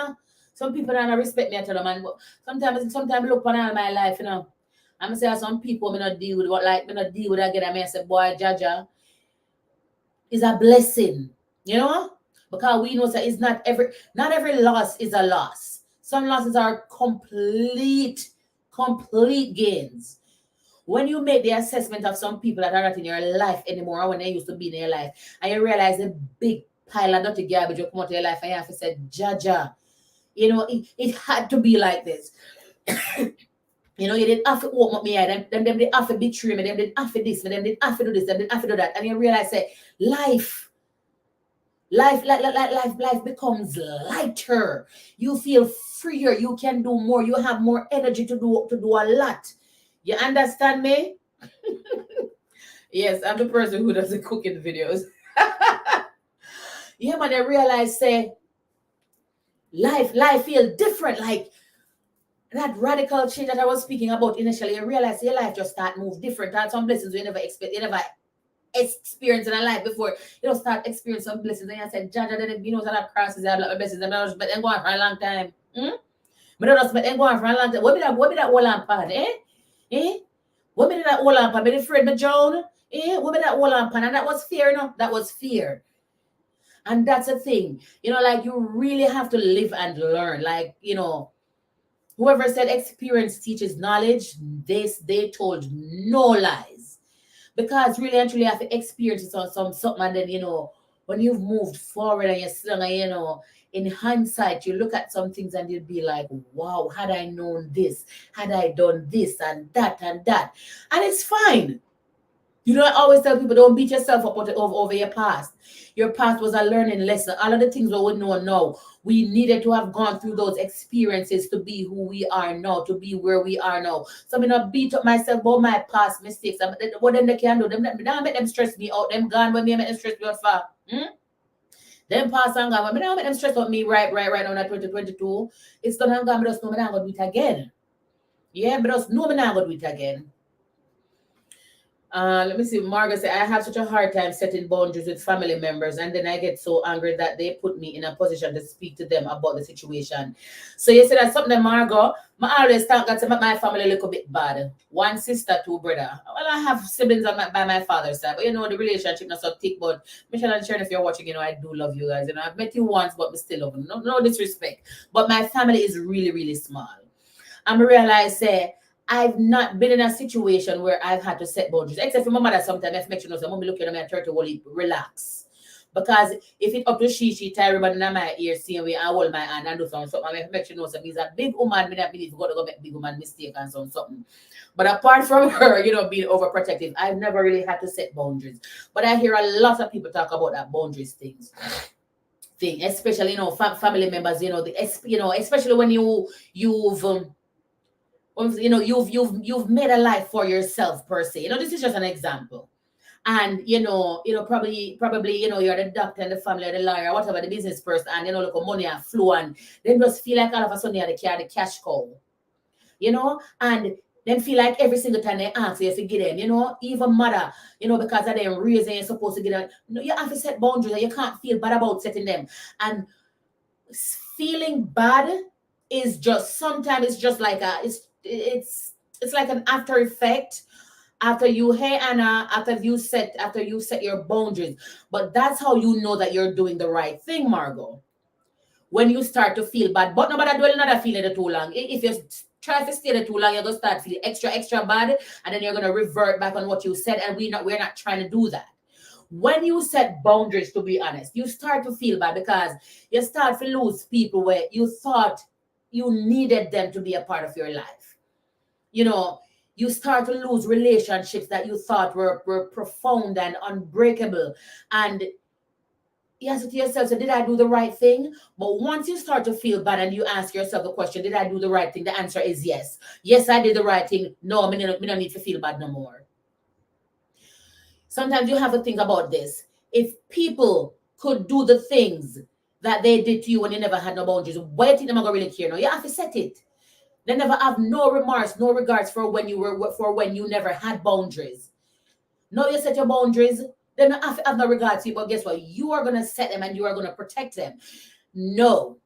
Some people don't respect me at all, man. But sometimes look on all my life, I'm say some people me not deal with me not deal with again. I say, boy, Jaja is a blessing, because we know that it's not every loss is a loss. Some losses are complete gains. When you make the assessment of some people that are not in your life anymore, or when they used to be in your life, and you realize a big pile of dirty garbage will come out of your life, and you have to say, Jaja, it had to be like this. You didn't have to open up me eye. Them didn't have to betray me. Them didn't have to this. Them didn't have to do this. Them didn't have to do that. And you realize, say, life Life becomes lighter. You feel freer. You can do more. You have more energy to do a lot. You understand me? Yes, I'm the person who does the cooking videos. Yeah, man, I realize say life feel different. Like that radical change that I was speaking about initially, I realized your life just start move different. And some blessings you never expect, you never experience in a life before. You don't start experiencing some blessings. And I said, Jaja, then you know that crosses, I have like blessings, and I just been going for a long time. But I just been going for a long time. What be that whole lamp pan, eh? Eh? What be that whole lamp pan? Be afraid me Joan? Eh? What be that whole lamp pan? And that was fear, no? That was fear. And that's the thing. You know, like you really have to live and learn. Like, you know, whoever said experience teaches knowledge, they told no lies. Because really and truly you have to experience it on something, and then you know, when you've moved forward and you're still, you know, in hindsight, you look at some things and you'd be like, wow, had I known this, had I done this and that and that. And it's fine. You don't always tell people don't beat yourself up over your past. Your past was a learning lesson. All of the things we would know now, we needed to have gone through those experiences to be who we are now, to be where we are now. So I'm not beat up myself about my past mistakes. What then they can do? Them don't make them stress me out. Them gone when me make them stress me out for. Them past and gone. But don't make them stress out me right now in 2022. It's done and gone. But just know me not gonna do it again. Yeah, but just know me not gonna do it again. Let me see. Margaret said, I have such a hard time setting boundaries with family members, and then I get so angry that they put me in a position to speak to them about the situation. So you said that's something, Margot. I always think that my family a little bit bad. One sister, two brother. Well, I have siblings by my father's side, but you know the relationship not so thick. But Michelle and Sharon, if you're watching, you know I do love you guys. You know I've met you once, but we still love you. No disrespect. But my family is really, really small. And I realize, say. I've not been in a situation where I've had to set boundaries, except for my mother sometimes. I make sure no, mommy looking at me and try to relax. Because if it up to she tie ribbon in my ear, seeing me, I hold my hand and do something. I make sure no, so means a big woman, me not believe got to go make big woman mistake and something. But apart from her, you know, being overprotective, I've never really had to set boundaries. But I hear a lot of people talk about that boundaries thing, especially, you know, family members, you know, especially when you've you know you've made a life for yourself per se. You know, this is just an example. And probably you know you're the doctor and the family or the lawyer or whatever, the business person, and you know look money and flow, and then just feel like all of a sudden you're the cash cow, you know, and then feel like every single time they ask you to get in, you know, even mother, you know, because of them raising you're supposed to get in. No, you have to set boundaries, and you can't feel bad about setting them. And feeling bad is just sometimes it's just like it's like an after effect after you, hey Anna, after you set your boundaries. But that's how you know that you're doing the right thing, Margot. When you start to feel bad, but nobody dwell another feeling it too long. If you try to stay there too long, you're gonna start feeling extra bad, and then you're gonna revert back on what you said, and we're not trying to do that. When you set boundaries, to be honest, you start to feel bad because you start to lose people where you thought you needed them to be a part of your life. You know, you start to lose relationships that you thought were profound and unbreakable. And you ask it to yourself, so did I do the right thing? But once you start to feel bad and you ask yourself the question, did I do the right thing? The answer is yes. Yes, I did the right thing. No, me don't need to feel bad no more. Sometimes you have to think about this. If people could do the things that they did to you when you never had no boundaries, why do you think they're gonna really care? No, you have to set it. They never have no remorse, no regards for when you never had boundaries. No, you set your boundaries, they don't have no regards to you, but guess what? You are gonna set them and you are gonna protect them. No.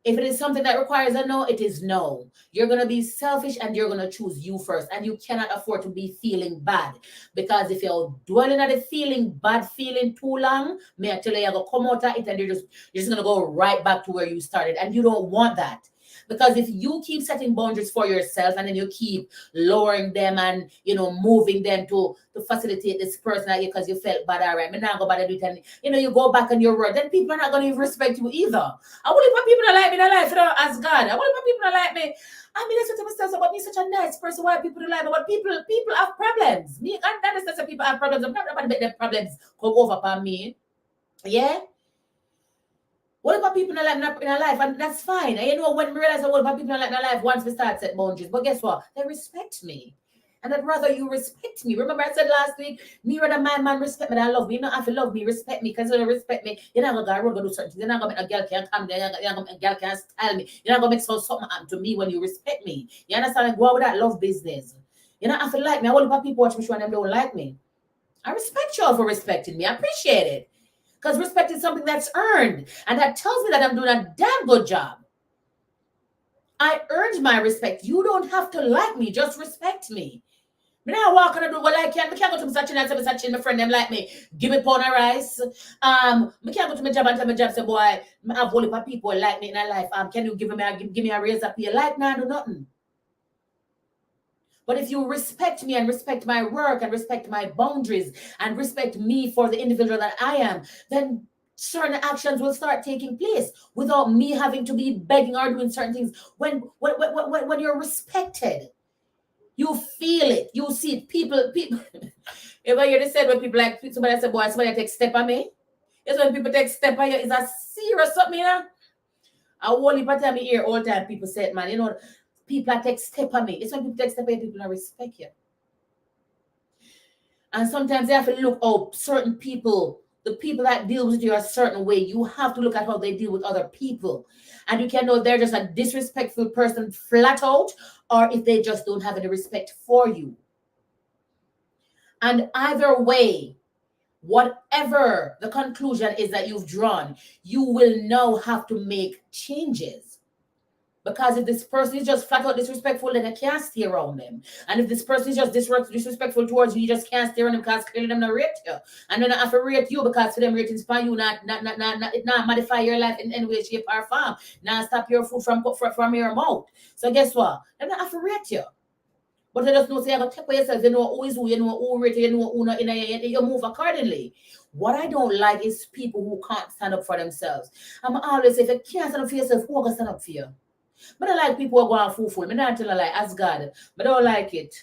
If it is something that requires a no, it is no. You're going to be selfish and you're going to choose you first. And you cannot afford to be feeling bad. Because if you're dwelling at the bad feeling too long, may I tell you, you're going to come out of it and you're just going to go right back to where you started. And you don't want that. Because if you keep setting boundaries for yourself and then you keep lowering them and, you know, moving them to facilitate this person at you because you felt bad, all right, I'm not going to do it. And, you know, you go back on your word, then people are not going to respect you either. I wouldn't want people to like me in life, you know, as God. I wouldn't want people to like me. I mean, that's what I was about me, such a nice person. Why people to like me? But people have problems. Me, I understand some people have problems. I'm not about to make them problems come over upon me. Yeah? What about people in our life? And that's fine. And you know, when we realize what about people in our life once we start set boundaries. But guess what? They respect me. And I'd rather you respect me. Remember I said last week, me rather my man respect me than love me. You don't have to love me, respect me. Because when you respect me, you're not going to do certain things. You're not going to make a girl can't come there. You're not going to make a girl can't style me. You're not going to make something happen to me when you respect me. You understand? Go out with that love business. You don't have to like me. I want people watch me show and them don't like me. I respect y'all for respecting me. I appreciate it. Because respect is something that's earned. And that tells me that I'm doing a damn good job. I earned my respect. You don't have to like me. Just respect me. Me now walk and do what I can. Me can't go to Mr. Chin and say Mr. Chin, my friend, them like me. Give me pound of rice. Me can't go to my job and tell my job, say, boy, I have whole heap of people like me in my life. Can you give me a raise up here? Like, nah, do nothing. But if you respect me and respect my work and respect my boundaries and respect me for the individual that I am, then certain actions will start taking place without me having to be begging or doing certain things. When you're respected, you feel it, you see it. People. If I hear this said when people like somebody say, boy, somebody take step on me. It's when people take step on you, is a serious something, you know? I whole heap of time I hear all the time people say it, man, you know. People that take step on me. It's when people take step on you, people don't respect you. And sometimes you have to look out certain people, the people that deal with you a certain way. You have to look at how they deal with other people. And you can know they're just a disrespectful person flat out, or if they just don't have any respect for you. And either way, whatever the conclusion is that you've drawn, you will now have to make changes. Because if this person is just flat out disrespectful, then I can't stay around them. And if this person is just disrespectful towards you, you just can't stay around them because clearly them not rate you. And then I have to rate you because for them ratings for you not modify your life in any way, shape, or form. Not stop your food from your mouth. So guess what? Then I have to rate you. But I just know say I gotta take for yourself, you know who is who, you know who rate you know who not you move accordingly. What I don't like is people who can't stand up for themselves. I'm always say if you can't stand up for yourself, who can stand up for you? I don't like people who are going fool. I don't tell like as God. I don't like it.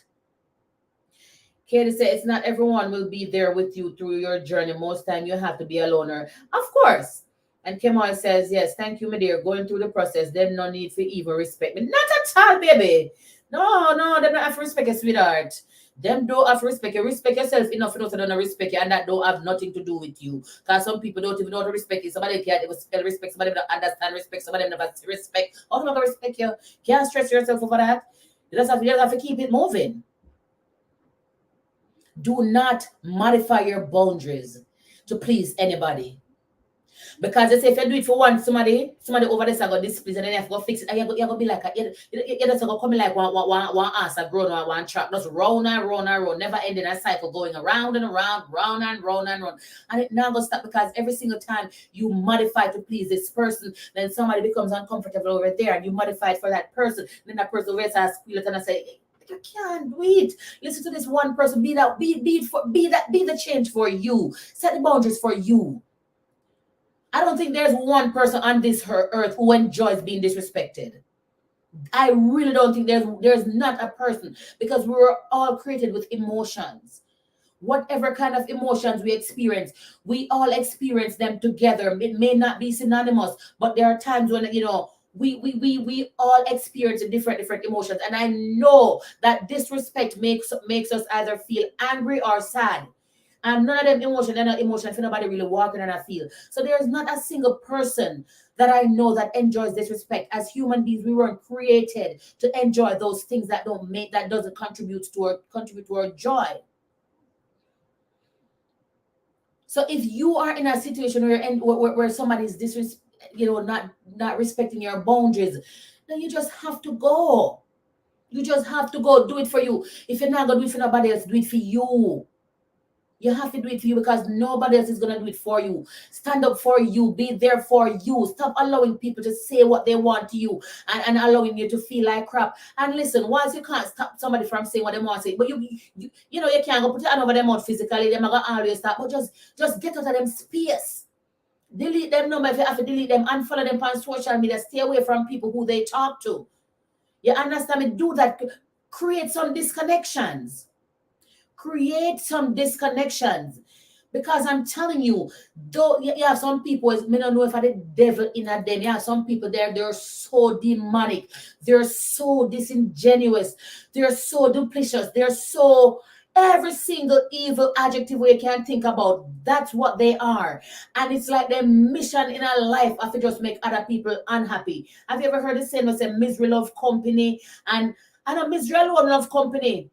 Katie said it's not everyone will be there with you through your journey. Most time you have to be a loner. Of course. And Kemal says, yes, thank you, my dear. Going through the process, them no need for even respect me. Not at all, baby. No, they don't have to respect you, sweetheart. Them don't have to respect you. Respect yourself enough to know they don't respect you, and that don't have nothing to do with you. Because some people don't even know how to respect you. Somebody can't even spell respect. Somebody don't understand respect. Somebody never respect. How do you respect you? Can't stress yourself over that. You just have to keep it moving. Do not modify your boundaries to please anybody. Because they say if you do it for somebody over there got displeased and then you have to go fix it, and you're going to be like, you just going to come in like one ass a grown on one track, just round and round and round, never ending a cycle going around and around, round and round and round. And it never stop because every single time you modify to please this person, then somebody becomes uncomfortable over there and you modify it for that person. Then that person over there starts squealing and I say, you can't do it. Listen to this one person. Be the change for you. Set the boundaries for you. I don't think there's one person on this earth who enjoys being disrespected. I really don't think there's not a person, because we were all created with emotions. Whatever kind of emotions we experience, we all experience them together. It may not be synonymous, but there are times when, you know, we all experience different emotions. And I know that disrespect makes us either feel angry or sad. And none of them emotion, they're not emotional if nobody really walking and I feel. So there's not a single person that I know that enjoys disrespect. As human beings, we weren't created to enjoy those things that doesn't contribute to our joy. So if you are in a situation where somebody's not respecting your boundaries, then you just have to go. You just have to go. Do it for you. If you're not gonna do it for nobody else, do it for you. You have to do it for you because nobody else is going to do it for you. Stand up for you. Be there for you. Stop allowing people to say what they want to you and allowing you to feel like crap. And listen, once you can't stop somebody from saying what they want to say, but you can't go put your hand over them out physically. They're going to always stop. But just get out of them space. Delete them number if you have to delete them. Unfollow them on social media. Stay away from people who they talk to. You understand me? Do that. Create some disconnections. Create some disconnections, Because I'm telling you, though you have some people, I don't know if I the devil in a them. You have some people there, they're so demonic, they're so disingenuous, they're so duplicitous, they're so every single evil adjective you can think about. That's what they are. And it's like their mission in a life of to just make other people unhappy. Have you ever heard the saying, say misery love company? And a misery alone love company.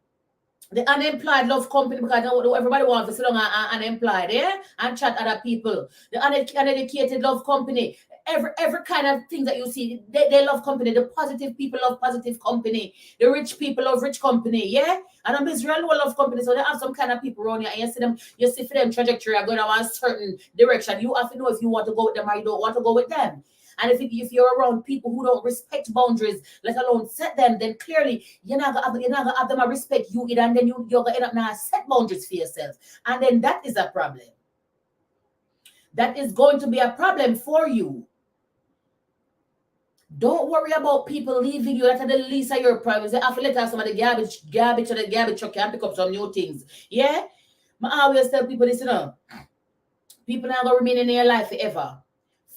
The unemployed love company because everybody wants to sit down and unemployed, yeah, and chat other people. The uneducated love company. Every kind of thing that you see, they love company. The positive people love positive company. The rich people love rich company, yeah. And a Israel will love company, so they have some kind of people around here, and you see for them trajectory are going in a certain direction. You have to know if you want to go with them or you don't want to go with them. And if you're around people who don't respect boundaries, let alone set them, then clearly you're not gonna have them respect you either, and then you're gonna end up now set boundaries for yourself. And then that is a problem. That is going to be a problem for you. Don't worry about people leaving you. That's the least of your problems. After let have some of the garbage or the garbage truck can pick up some new things. Yeah? I always tell people this, people are gonna remain in your life forever.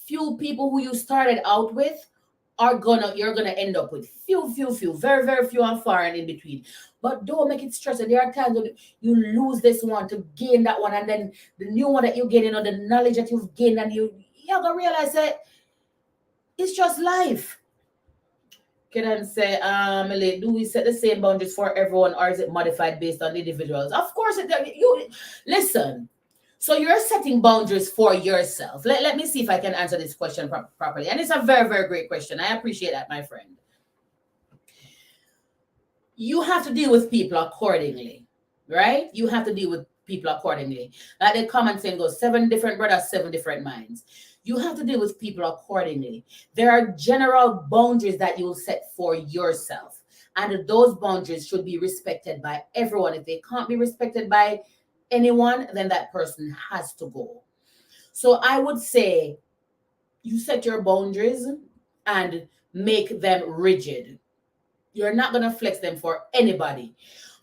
Few people who you started out with you're gonna end up with. Few, very, very few and far and in between. But don't make it stressful. There are times when you lose this one to gain that one, and then the new one that you gain, the knowledge that you've gained, and you're gonna realize that it's just life. Can I say, do we set the same boundaries for everyone, or is it modified based on individuals? Of course, listen. So you're setting boundaries for yourself. Let me see if I can answer this question properly. And it's a very, very great question. I appreciate that, my friend. You have to deal with people accordingly, right? You have to deal with people accordingly. Like the common saying goes, 7 different brothers, 7 different minds. You have to deal with people accordingly. There are general boundaries that you'll set for yourself. And those boundaries should be respected by everyone. If they can't be respected by anyone, then that person has to go. So I would say you set your boundaries and make them rigid. You're not going to flex them for anybody.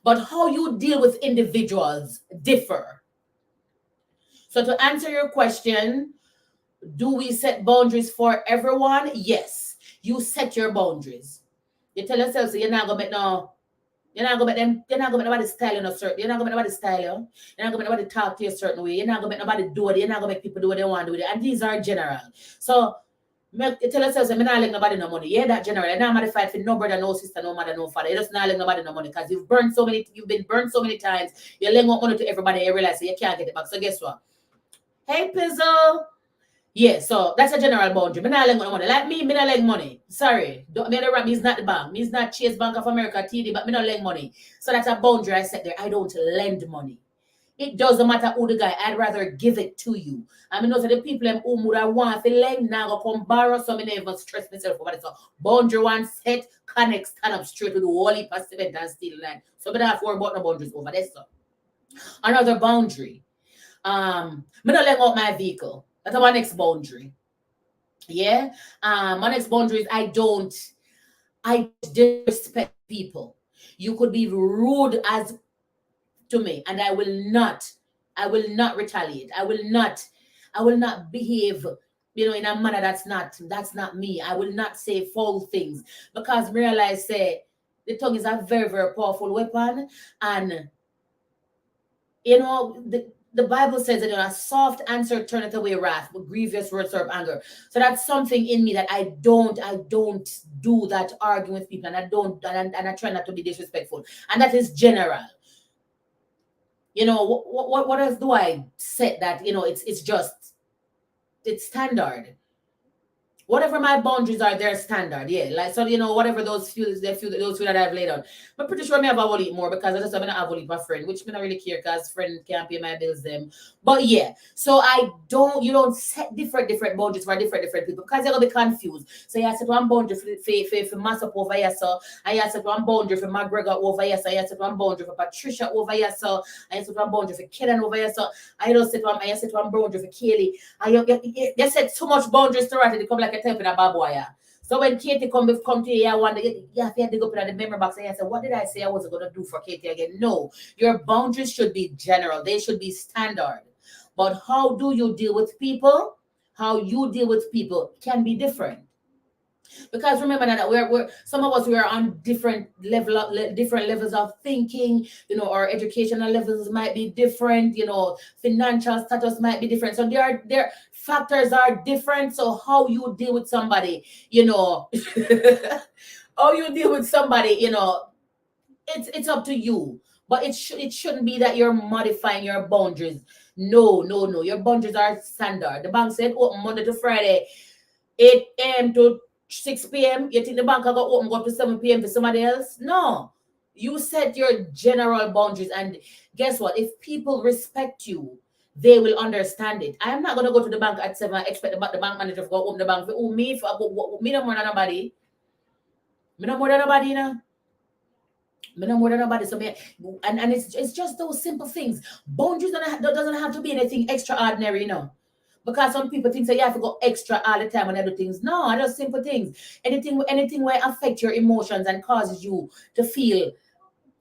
But how you deal with individuals differ. So to answer your question, do we set boundaries for everyone? Yes. You set your boundaries. You tell yourself, so you're not going to make you're not gonna make nobody style in a certain. You're not gonna make nobody style you. You're not gonna make nobody talk to you a certain way. You're not gonna make nobody do it. You're not gonna make people do what they want to do. And these are general. So you tell yourself, I'm not letting nobody no money. Yeah, that general. You're not modified for no brother, no sister, no mother, no father. You're just not letting nobody no money because you've been burned so many times. You're letting out money to everybody. You realize you can't get it back. So guess what? Hey, Pizzle. Yeah, so that's a general boundary. Me not lend money. Like me not lend money. Sorry. Me's not the bank. Me's not Chase Bank of America, TD, but me not lend money. So that's a boundary I set there. I don't lend money. It doesn't matter who the guy. I'd rather give it to you. I mean, those are the people who would I want to lend now go come borrow, so I never stress myself about it. So boundary one set, connect, stand up straight to the whole heap of cement and steel line. So I don't have to worry about no boundaries over there. So another boundary. Me not lend out my vehicle. That's my next boundary. Yeah. My next boundary is I disrespect people. You could be rude as to me, and I will not retaliate. I will not behave, in a manner that's not me. I will not say foul things because I realize the tongue is a very, very powerful weapon, and the Bible says that a soft answer turneth away wrath, but grievous words serve anger. So that's something in me that I don't do that arguing with people, and I try not to be disrespectful. And that is general. What else do I set that, it's standard. Whatever my boundaries are, they're standard. Yeah. Like, so, whatever those few that I've laid out. I'm pretty sure I have a whole heap more because I just have a whole a friend, which I don't really care because friend can't pay my bills them. But yeah, so you don't set different boundaries for different people because you're going to be confused. So you set one boundary for Massop over here, so I set one boundary for McGregor over here, so I set one boundary for Patricia over here, so I set one boundary for Kenan over here, so I set one boundary for Kaylee. You set too much boundaries to write it, come like a type in a barbed wire. So when Katie come to you, I wonder, you have to go put in the memory box and you say, what did I say I wasn't going to do for Katie again? No, your boundaries should be general. They should be standard. But how do you deal with people? How you deal with people can be different. Because remember that we're some of us, we are on different different levels of thinking. Our educational levels might be different. Financial status might be different. So their factors are different. So how you deal with somebody, how you deal with somebody, it's up to you. But it shouldn't be that you're modifying your boundaries. No. Your boundaries are standard. The bank said open Monday to Friday, 8 a.m. to 6 p.m. You think the bank will go open go up to 7 p.m. for somebody else? No. You set your general boundaries, and guess what? If people respect you, they will understand it. I'm not gonna go to the bank at 7 and expect the bank manager to go open the bank for me. Me no more than nobody. Me no more than nobody, Me no more than nobody. So and it's just those simple things. Boundaries doesn't have to be anything extraordinary, Because some people think you have to go extra all the time and other things. No, just simple things. Anything where affect your emotions and causes you to feel,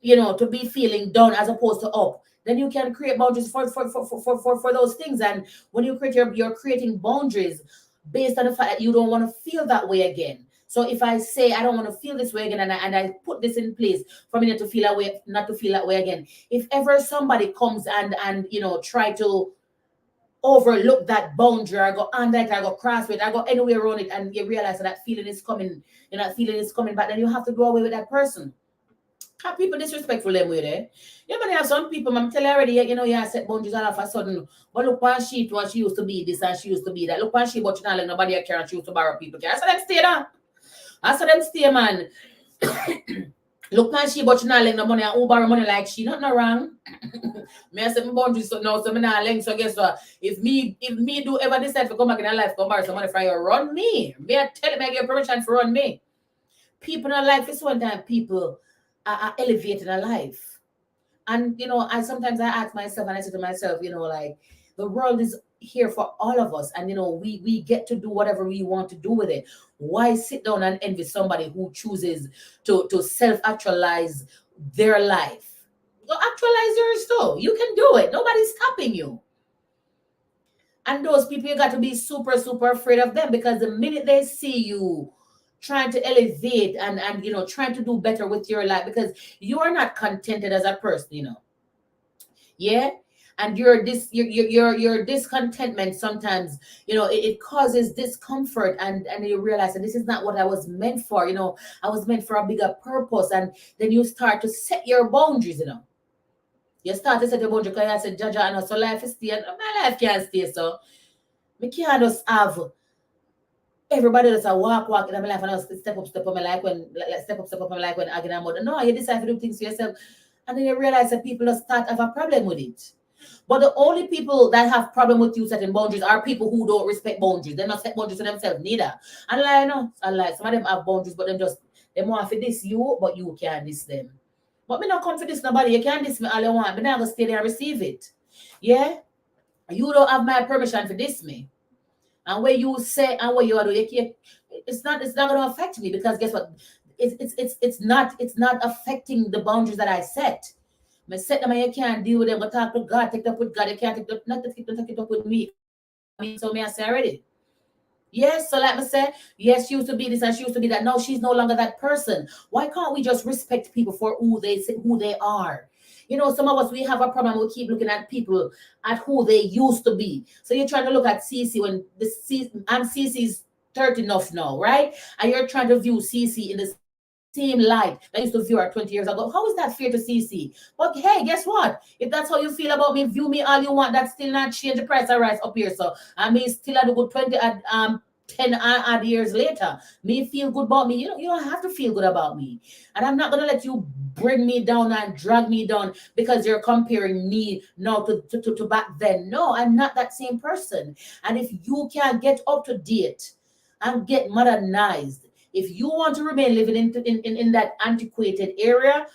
to be feeling down as opposed to up. Then you can create boundaries for those things. And when you create you're creating boundaries based on the fact that you don't want to feel that way again. So if I say I don't want to feel this way again, and I put this in place for me not to feel that way again. If ever somebody comes and try to overlook that boundary, I go under it, I go cross it, I go anywhere around it, and you realize that feeling is coming, back, then you have to go away with that person. Have people disrespectful them with it? You know, have some people, I'm telling you already, you set boundaries all of a sudden. But look when she what she used to be this and she used to be that. Look when she but you not like nobody care and she used to borrow people care. I saw them stay there. I saw them stay, man. Look man, she but you not lend no money and who borrow money like she, nothing wrong. Me I set my boundaries so now, so me not lend. So guess what? If me do ever decide to come back in a life, come borrow some money from you, run me. Me I tell me I give permission for run me. People in life is one time people are elevating a life. And I sometimes I ask myself and I say to myself, like the world is here for all of us, and we get to do whatever we want to do with it. Why sit down and envy somebody who chooses to self-actualize their life? Go actualize yours too. You can do it. Nobody's stopping you. And those people, you got to be super, super afraid of them, because the minute they see you trying to elevate and trying to do better with your life, because you are not contented as a person, yeah. And your discontentment sometimes, it causes discomfort, and you realize that this is not what I was meant for. I was meant for a bigger purpose, and then you start to set your boundaries. You start to set your boundaries because I said, Jaja, I know so life is stay, and my life can't stay. So me can't just have everybody that's a walk in my life and I'll step up my life when I get a mother. No, you decide to do things for yourself, and then you realize that people just start to have a problem with it. But the only people that have problem with you setting boundaries are people who don't respect boundaries. They're not set boundaries for themselves neither. And some of them have boundaries, but they want to diss you, but you can't diss them. But me not come for this nobody. You can't diss me all you want. Me not gonna stay there and receive it. Yeah? You don't have my permission for diss me. And what you say and what you do, it's not gonna affect me, because guess what? It's not affecting the boundaries that I set. I set them and you can't deal with them. But talk to God, take it up with God. You can't take it up with me. So I say already. Yes, so like I said, yes, she used to be this and she used to be that. No, she's no longer that person. Why can't we just respect people for who they are? Some of us, we have a problem. We keep looking at people at who they used to be. So you're trying to look at Cece when Cece's 30 enough now, right? And you're trying to view Cece in the same light that used to view her 20 years ago. How is that fair to Cece? But hey, guess what? If that's how you feel about me, view me all you want. That's still not change the price of rice up here. So I mean, still at a good 10 odd years later, me feel good about me. You don't have to feel good about me. And I'm not going to let you bring me down and drag me down because you're comparing me now to back then. No, I'm not that same person. And if you can't get up to date and get modernized, if you want to remain living in that antiquated era,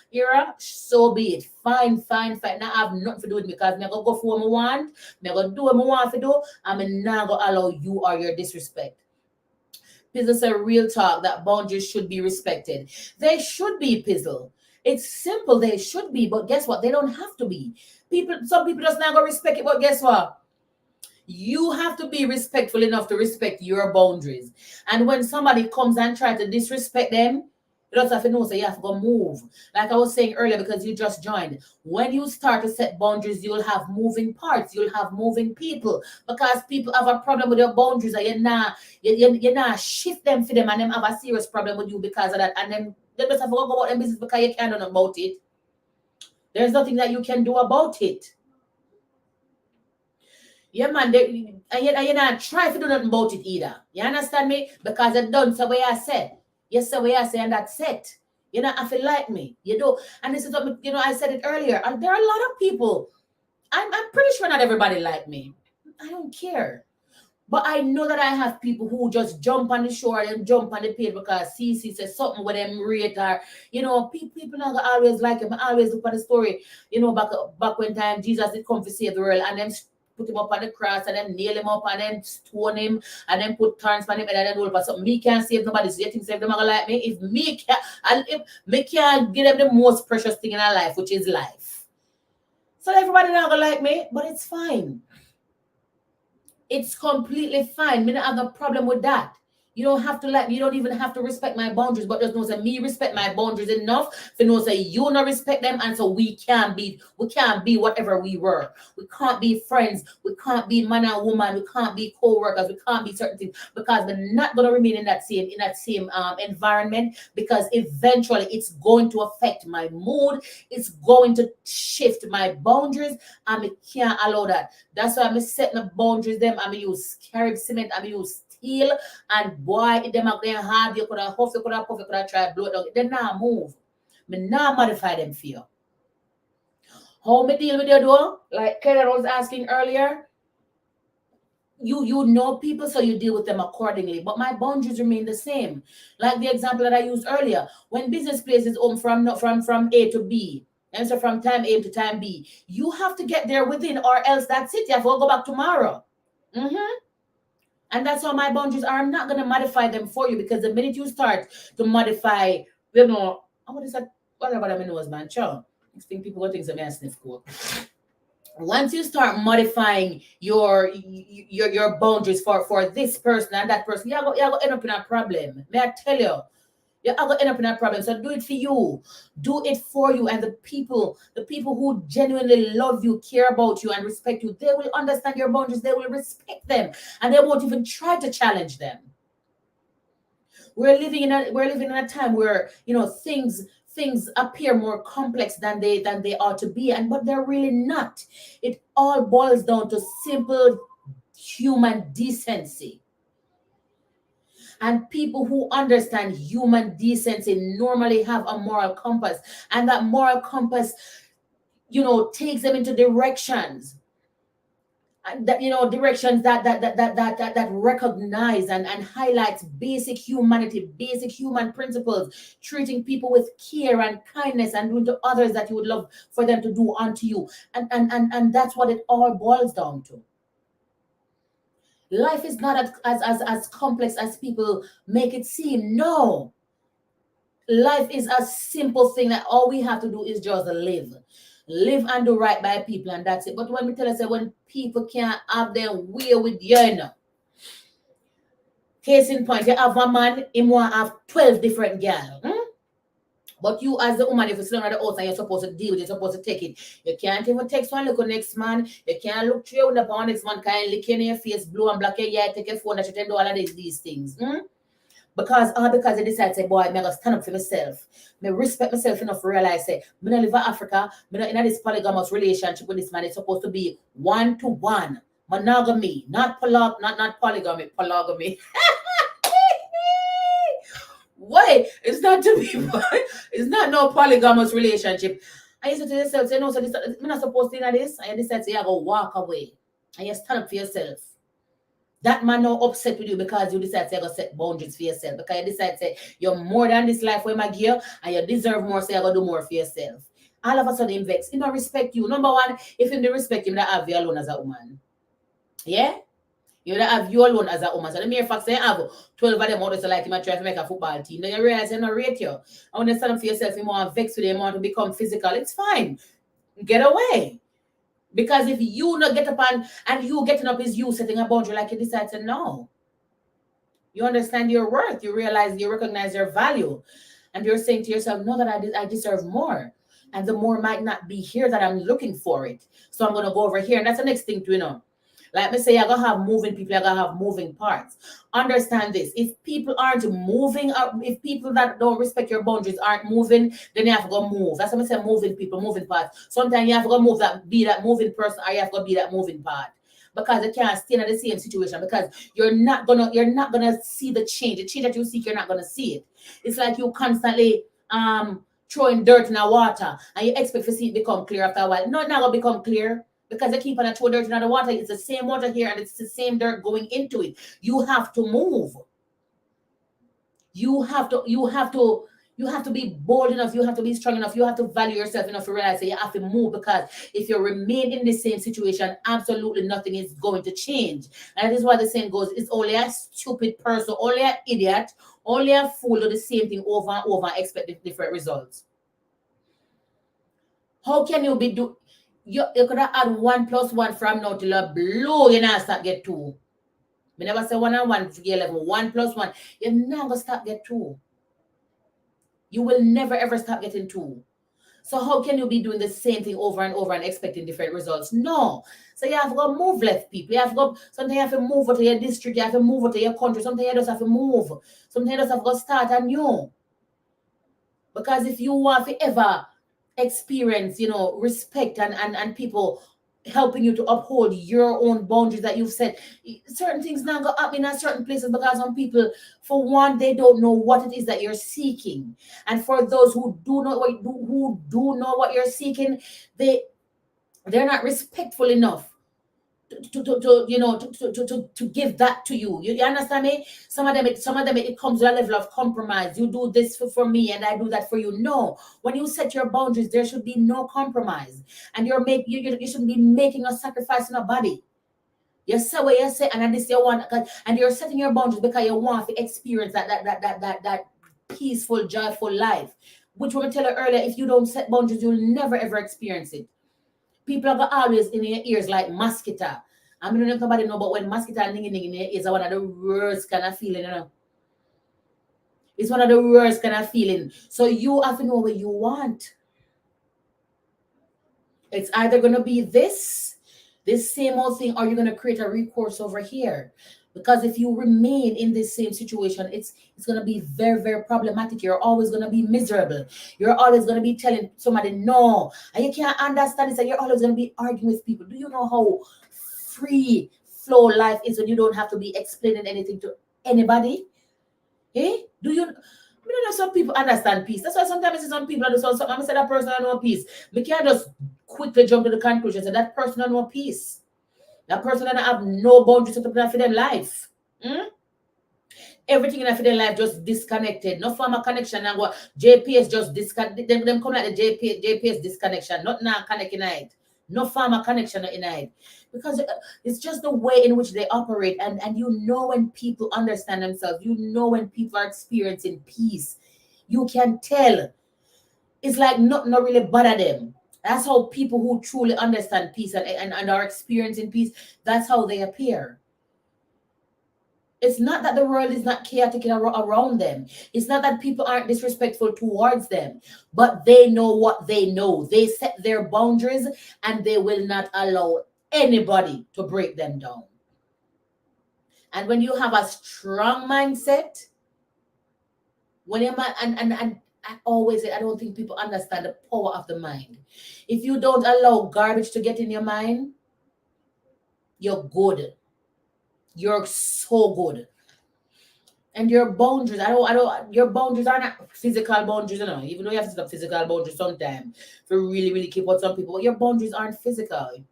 so be it. Fine. Now I have nothing to do with me, because I'm going to go for what I want. I'm going to do what I want to do. I'm not going to allow you or your disrespect. Pizzle said, real talk, that boundaries should be respected. They should be, Pizzle. It's simple. They should be, but guess what? They don't have to be. Some people just not going to respect it, but guess what? You have to be respectful enough to respect your boundaries. And when somebody comes and try to disrespect them, you just have to know, so you have to go move. Like I was saying earlier, because you just joined. When you start to set boundaries, you'll have moving parts, you'll have moving people, because people have a problem with your boundaries, and you not shift them for them, and them have a serious problem with you because of that. And then they just have to go about their business because you can't do nothing about it. There's nothing that you can do about it. Yeah, man, and you're not trying to do nothing about it either. You understand me? Because you done so way I said. Yes, so way I say, and that's it. You know, I feel like me. You do. And this is what, you know, I said it earlier. And there are a lot of people. I'm pretty sure not everybody like me. I don't care. But I know that I have people who just jump on the shore and jump on the page because CC says something with them rate, or, you know, people not always like him. I always look at the story, you know, back when time Jesus did come to save the world, and them put him up on the cross, and then nail him up, and then stone him, and then put thorns on him, and then all. But something me can't save nobody. So you think save them are like me? If me can, and if me can't give them the most precious thing in our life, which is life. So everybody not gonna like me, but it's fine. It's completely fine. Me not have no problem with that. You don't have to like, you don't even have to respect my boundaries, but just know that me respect my boundaries enough to know that you not respect them, and so we can't be whatever we were. We can't be friends, we can't be man and woman, we can't be co-workers, we can't be certain things, because we're not gonna remain in that same environment, because eventually it's going to affect my mood, it's going to shift my boundaries, and we can't allow that. That's why I'm setting the boundaries them. I'm use carib cement, I'm use steel, and boy, if them are going hard, you could have huff, you could have puff, you could have tried blow it down. They not move. Me not modify them for you. How me deal with you though? Like Karen was asking earlier, you know people, so you deal with them accordingly. But my boundaries remain the same. Like the example that I used earlier, when business places home from A to B, and so from time A to time B, you have to get there within, or else that's it. You have to go back tomorrow. And that's how my boundaries are. I'm not going to modify them for you, because the minute you start to modify, you know, what is that? Whatever I mean was, man, sure. I think people will think that I sniff coke. Once you start modifying your boundaries for this person and that person, you're going to end up in a problem. May I tell you? You're going to end up in a problem. So do it for you. Do it for you. And the people who genuinely love you, care about you, and respect you, they will understand your boundaries. They will respect them. And they won't even try to challenge them. We're living in a time where, you know, things appear more complex than they ought to be. But they're really not. It all boils down to simple human decency. And people who understand human decency normally have a moral compass. And that moral compass, you know, takes them into directions. That, you know, directions that recognize and highlights basic humanity, basic human principles, treating people with care and kindness, and doing to others that you would love for them to do unto you. And that's what it all boils down to. Life is not as complex as people make it seem. No. Life is a simple thing that all we have to do is just live. Live and do right by people, and that's it. But when we tell us that when people can't have their way with you, you know. Case in point, you have a man, he want to have 12 different girls. But you as the woman, if you're sitting at the house and you're supposed to deal with it, you're supposed to take it. You can't even text one look at next man. You can't look through the upon next man, can't lick in your face, blue and black your ear, take your phone, that you can do all of these things. Because you decide to say, boy, I'm going to stand up for myself. I respect myself enough to realize, say, I'm not live in Africa, I'm not in this polygamous relationship with this man. It's supposed to be 1-to-1. Monogamy, not polygamy, polygamy. Why? It's not to be, it's not no polygamous relationship. I used to tell yourself, say, no, so I'm not supposed to do this. And you decide to go walk away. And you stand up for yourself. That man now upset with you because you decide to go set boundaries for yourself. Because you decide to say, you're more than this life where my gear, and you deserve more, so you go do more for yourself. All of a sudden, he vex. He don't respect you. Number one, if he don't respect you, he don't have you alone as a woman. Yeah? You don't have you alone as a woman. So the mere fact say you have 12 of them out there like him and try to make a football team. Then you realize you don't rate you. And when you stand up for yourself, you want to vex with them, you want to become physical. It's fine. Get away. Because if you not get up and you getting up is you setting a boundary, like you decide to no. You understand your worth. You realize, you recognize your value. And you're saying to yourself, no, that I deserve more. And the more might not be here that I'm looking for it. So I'm going to go over here. And that's the next thing to, like me say, I gotta have moving people, I gotta have moving parts. Understand this. If people aren't moving up, if people that don't respect your boundaries aren't moving, then you have to go move. That's what I say, moving people, moving parts. Sometimes you have to go move that, be that moving person, or you have to go be that moving part. Because you can't stay in the same situation, because you're not gonna see the change. The change that you seek, you're not gonna see it. It's like you constantly throwing dirt in the water and you expect to see it become clear after a while. No, it's not gonna become clear. Because they keep on throw dirt in the water. It's the same water here and it's the same dirt going into it. You have to move. You have to be bold enough. You have to be strong enough. You have to value yourself enough to realize that you have to move, because if you remain in the same situation, absolutely nothing is going to change. And that is why the saying goes, it's only a stupid person, only an idiot, only a fool do the same thing over and over and expect different results. How can you be you could have add 1 + 1 from now till a blow, you not start get 2. We never say 1 and 1 to get 11. 1 + 1, you're not gonna start get 2. You will never ever start getting 2. So how can you be doing the same thing over and over and expecting different results? No. So you have to go move left, people. You have to go, sometimes you have to move to your district, you have to move to your country, sometimes you just have to move. Sometimes you just have to go start anew. Because if you want to ever experience, respect and people helping you to uphold your own boundaries that you've set, certain things not go up in certain places, because some people, for one, they don't know what it is that you're seeking. And for those who do know what you're seeking, they're not respectful enough to give that to you. You understand me? Some of them it comes to a level of compromise. You do this for me and I do that for you. No, when you set your boundaries, there should be no compromise, and you shouldn't be making a sacrifice in a body. You say what you say, and this you want, and you're setting your boundaries because you want to experience that peaceful, joyful life. Which, when I tell you earlier, if you don't set boundaries, you'll never ever experience it. People are always in your ears like mosquito. I mean, nobody know, but when mosquito ning in your ears is one of the worst kind of feeling, It's one of the worst kind of feeling. So you have to know what you want. It's either going to be this same old thing, or you're going to create a recourse over here. Because if you remain in this same situation, it's going to be very, very problematic. You're always going to be miserable. You're always going to be telling somebody no, and you can't understand this, and you're always going to be arguing with people. Do you know how free flow life is when you don't have to be explaining anything to anybody? Do you? I know some people understand peace. That's why sometimes I see some people do something. I say that person I know peace. We can't just quickly jump to the conclusion that that person I know peace. That person that have no boundaries to plan for their life. Everything in their life just disconnected. No form of connection. And what JPS just disconnected. Them come like the JPS disconnection. Not now connecting it. No form of connection in it. Because it's just the way in which they operate. And when people understand themselves, when people are experiencing peace, you can tell. It's like not really bother them. That's how people who truly understand peace and are experiencing peace, that's how they appear. It's not that the world is not chaotic around them. It's not that people aren't disrespectful towards them, but they know what they know. They set their boundaries and they will not allow anybody to break them down. And when you have a strong mindset, when you're and I always say, I don't think people understand the power of the mind. If you don't allow garbage to get in your mind, you're good. You're so good. And your boundaries, your boundaries are not physical boundaries, even though you have to set up physical boundaries sometimes to really, really keep out some people, but your boundaries aren't physical.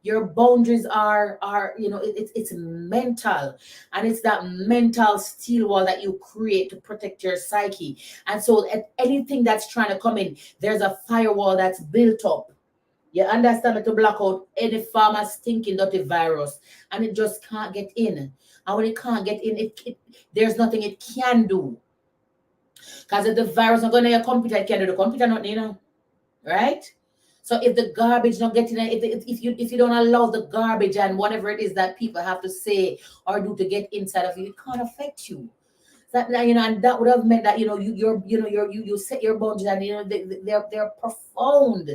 Your boundaries are it's mental, and it's that mental steel wall that you create to protect your psyche. And so anything that's trying to come in, there's a firewall that's built up. You understand, to block out any form of stinking dirty virus, and it just can't get in. And when it can't get in, there's nothing it can do. Because if the virus not going to your computer, it can't do the computer, not, right? So if the garbage not getting if you don't allow the garbage and whatever it is that people have to say or do to get inside of you, it can't affect you. That and that would have meant that you set your boundaries, and they're profound.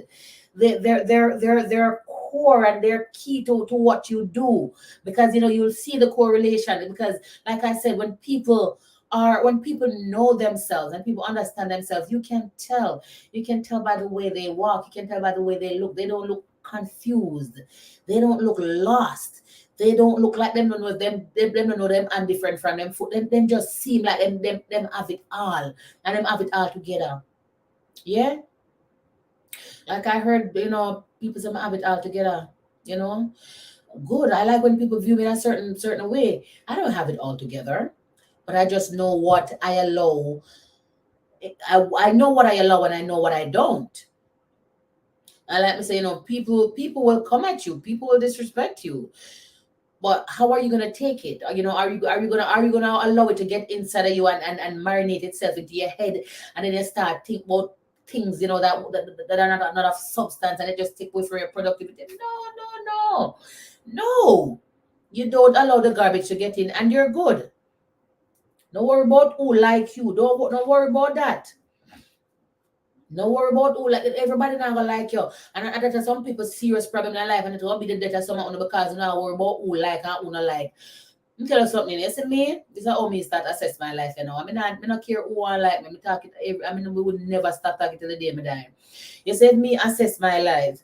They're core, and they're key to what you do, because you'll see the correlation. Because like I said, when people know themselves and people understand themselves, you can tell by the way they walk, you can tell by the way they look. They don't look confused, they don't look lost, they don't look like them don't know them don't know them and different from them. Them just seem like them have it all, and them have it all together. Yeah, like I heard, people say I have it all together. Good. I like when people view me in a certain way. I don't have it all together, but I just know what I allow. I know what I allow, and I know what I don't. And let me say, people will come at you, people will disrespect you. But how are you gonna take it? Are you gonna allow it to get inside of you and marinate itself into your head, and then you start think about things that are not of substance, and it just take away from your productivity? No. You don't allow the garbage to get in, and you're good. Don't worry about who like you. Don't worry about that. No worry about who like everybody not gonna like you. And that's some people serious problem in their life, and it will be the death of someone because you not worry about who like and who not like. Let me tell you something. You see me, this is how me start assess my life, I not care who I like me. We would never stop talking till the day me die. You said me assess my life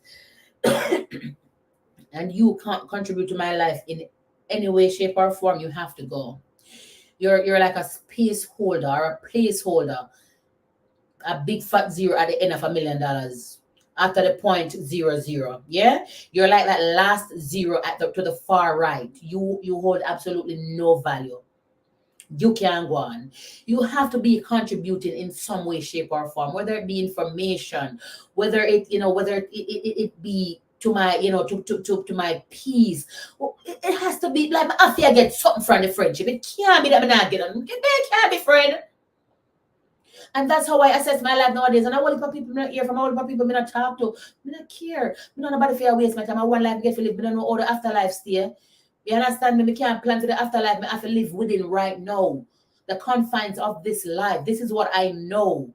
and you can't contribute to my life in any way, shape, or form, you have to go. You're like a space holder or a placeholder, a big fat zero at the end of $1 million after the 0.00. Yeah, you're like that last zero to the far right. You hold absolutely no value. You can't go on. You have to be contributing in some way, shape, or form, whether it be information, whether it be to my to my peace. It has to be like after I get something from the friendship. It can't be that I'm not get on. It can't be friend. And that's how I assess my life nowadays. And I want people not hear from, I want people me not talk to, me not care. Me not nobody fear waste my time. I want life get to live. Me don't know how the afterlife stay. You understand me? Me can't plan for the afterlife. Me have to live within right now, the confines of this life. This is what I know.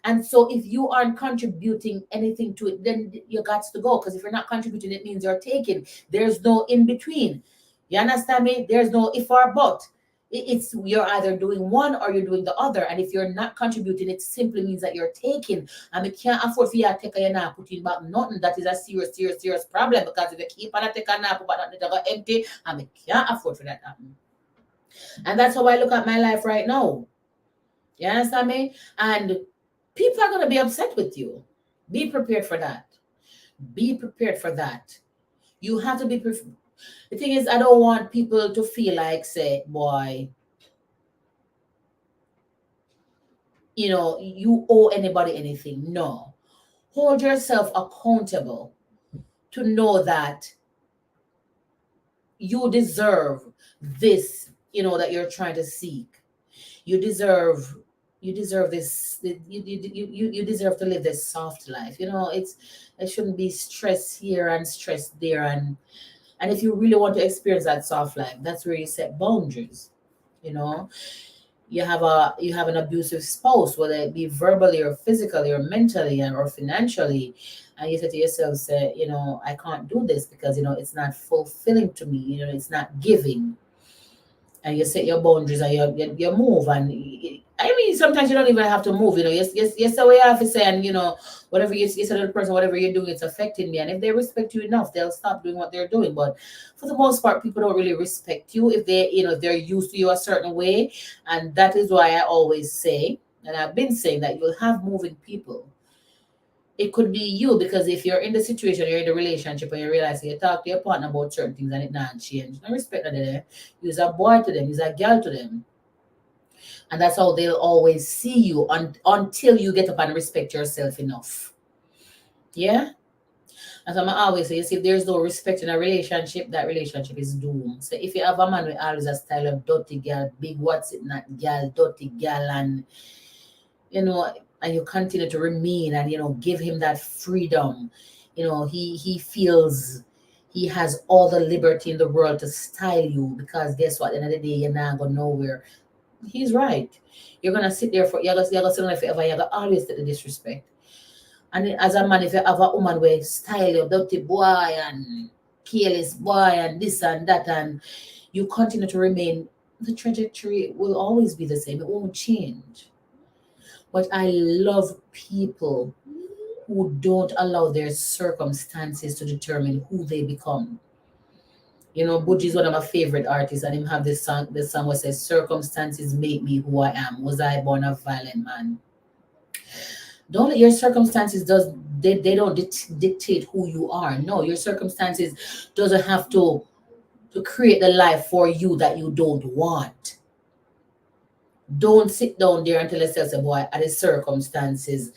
And so if you aren't contributing anything to it, then you got to go. Because if you're not contributing, it means you're taking. There's no in between. You understand me? There's no if or but. It's you're either doing one or you're doing the other. And if you're not contributing, it simply means that you're taking. And we can't afford for you to take a nap, put in back nothing. That is a serious problem. Because if you keep on take a nap, but not go empty, and we can't afford for that to happen. And that's how I look at my life right now. You understand me? And people are going to be upset with you. Be prepared for that. Be prepared for that. You have to be prepared. The thing is, I don't want people to feel like, say, boy, you owe anybody anything. No. Hold yourself accountable to know that you deserve this, that you're trying to seek. You deserve this. You deserve to live this soft life. It shouldn't be stress here and stress there. And if you really want to experience that soft life, that's where you set boundaries. You have an abusive spouse, whether it be verbally or physically or mentally or financially, and you say to yourself, I can't do this because it's not fulfilling to me. It's not giving. And you set your boundaries and you move. And sometimes you don't even have to move. Yes, the way I have to say, and whatever you say to the person, whatever you're doing, it's affecting me. And if they respect you enough, they'll stop doing what they're doing. But for the most part, people don't really respect you if they're used to you a certain way. And that is why I always say, and I've been saying, that you'll have moving people. It could be you, because if you're in the situation, you're in the relationship, and you realize you talk to your partner about certain things and it not change. No respect that there. You're a boy to them, you're a girl to them. And that's how they'll always see you until you get up and respect yourself enough. Yeah? And so I always say, if there's no respect in a relationship, that relationship is doomed. So if you have a man with always a style of dirty girl, big what's it not girl, dirty girl, and and you continue to remain and give him that freedom, he feels he has all the liberty in the world to style you, because guess what? At the end of the day, you're not going nowhere. He's right. You're gonna sit there you're gonna sit there forever. You're gonna always get the disrespect. And then as a man, if you have a woman where style you, dirty boy and careless boy and this and that, and you continue to remain, the trajectory will always be the same. It won't change. But I love people who don't allow their circumstances to determine who they become. Buju is one of my favorite artists, and him have this song where says, "Circumstances make me who I am. Was I born a violent man?" Don't let your circumstances they don't dictate who you are. No, your circumstances doesn't have to create the life for you that you don't want. Don't sit down there and tell yourself, say, boy, are the circumstances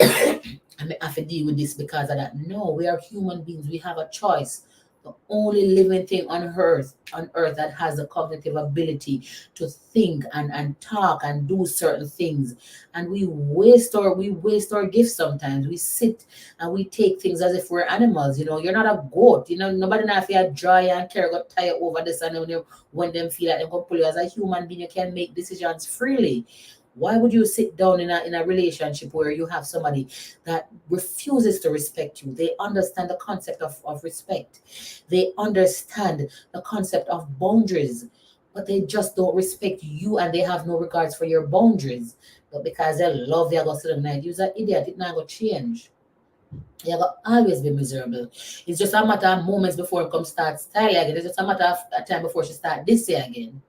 I may have to deal with this because of that. No, we are human beings. We have a choice. The only living thing on earth that has a cognitive ability to think and talk and do certain things. And we waste our gifts sometimes. We sit and we take things as if we're animals. You're not a goat. Nobody now feel dry and care got tired over this, and when them feel like they can pull you as a human being, you can make decisions freely. Why would you sit down in a relationship where you have somebody that refuses to respect you? They understand the concept of respect. They understand the concept of boundaries, but they just don't respect you, and they have no regards for your boundaries. But because they love, they're going to sit down and you're an idiot. It's not going to change. You're going to always be miserable. It's just a matter of moments before it comes start styling again. It's just a matter of time before she start this year again.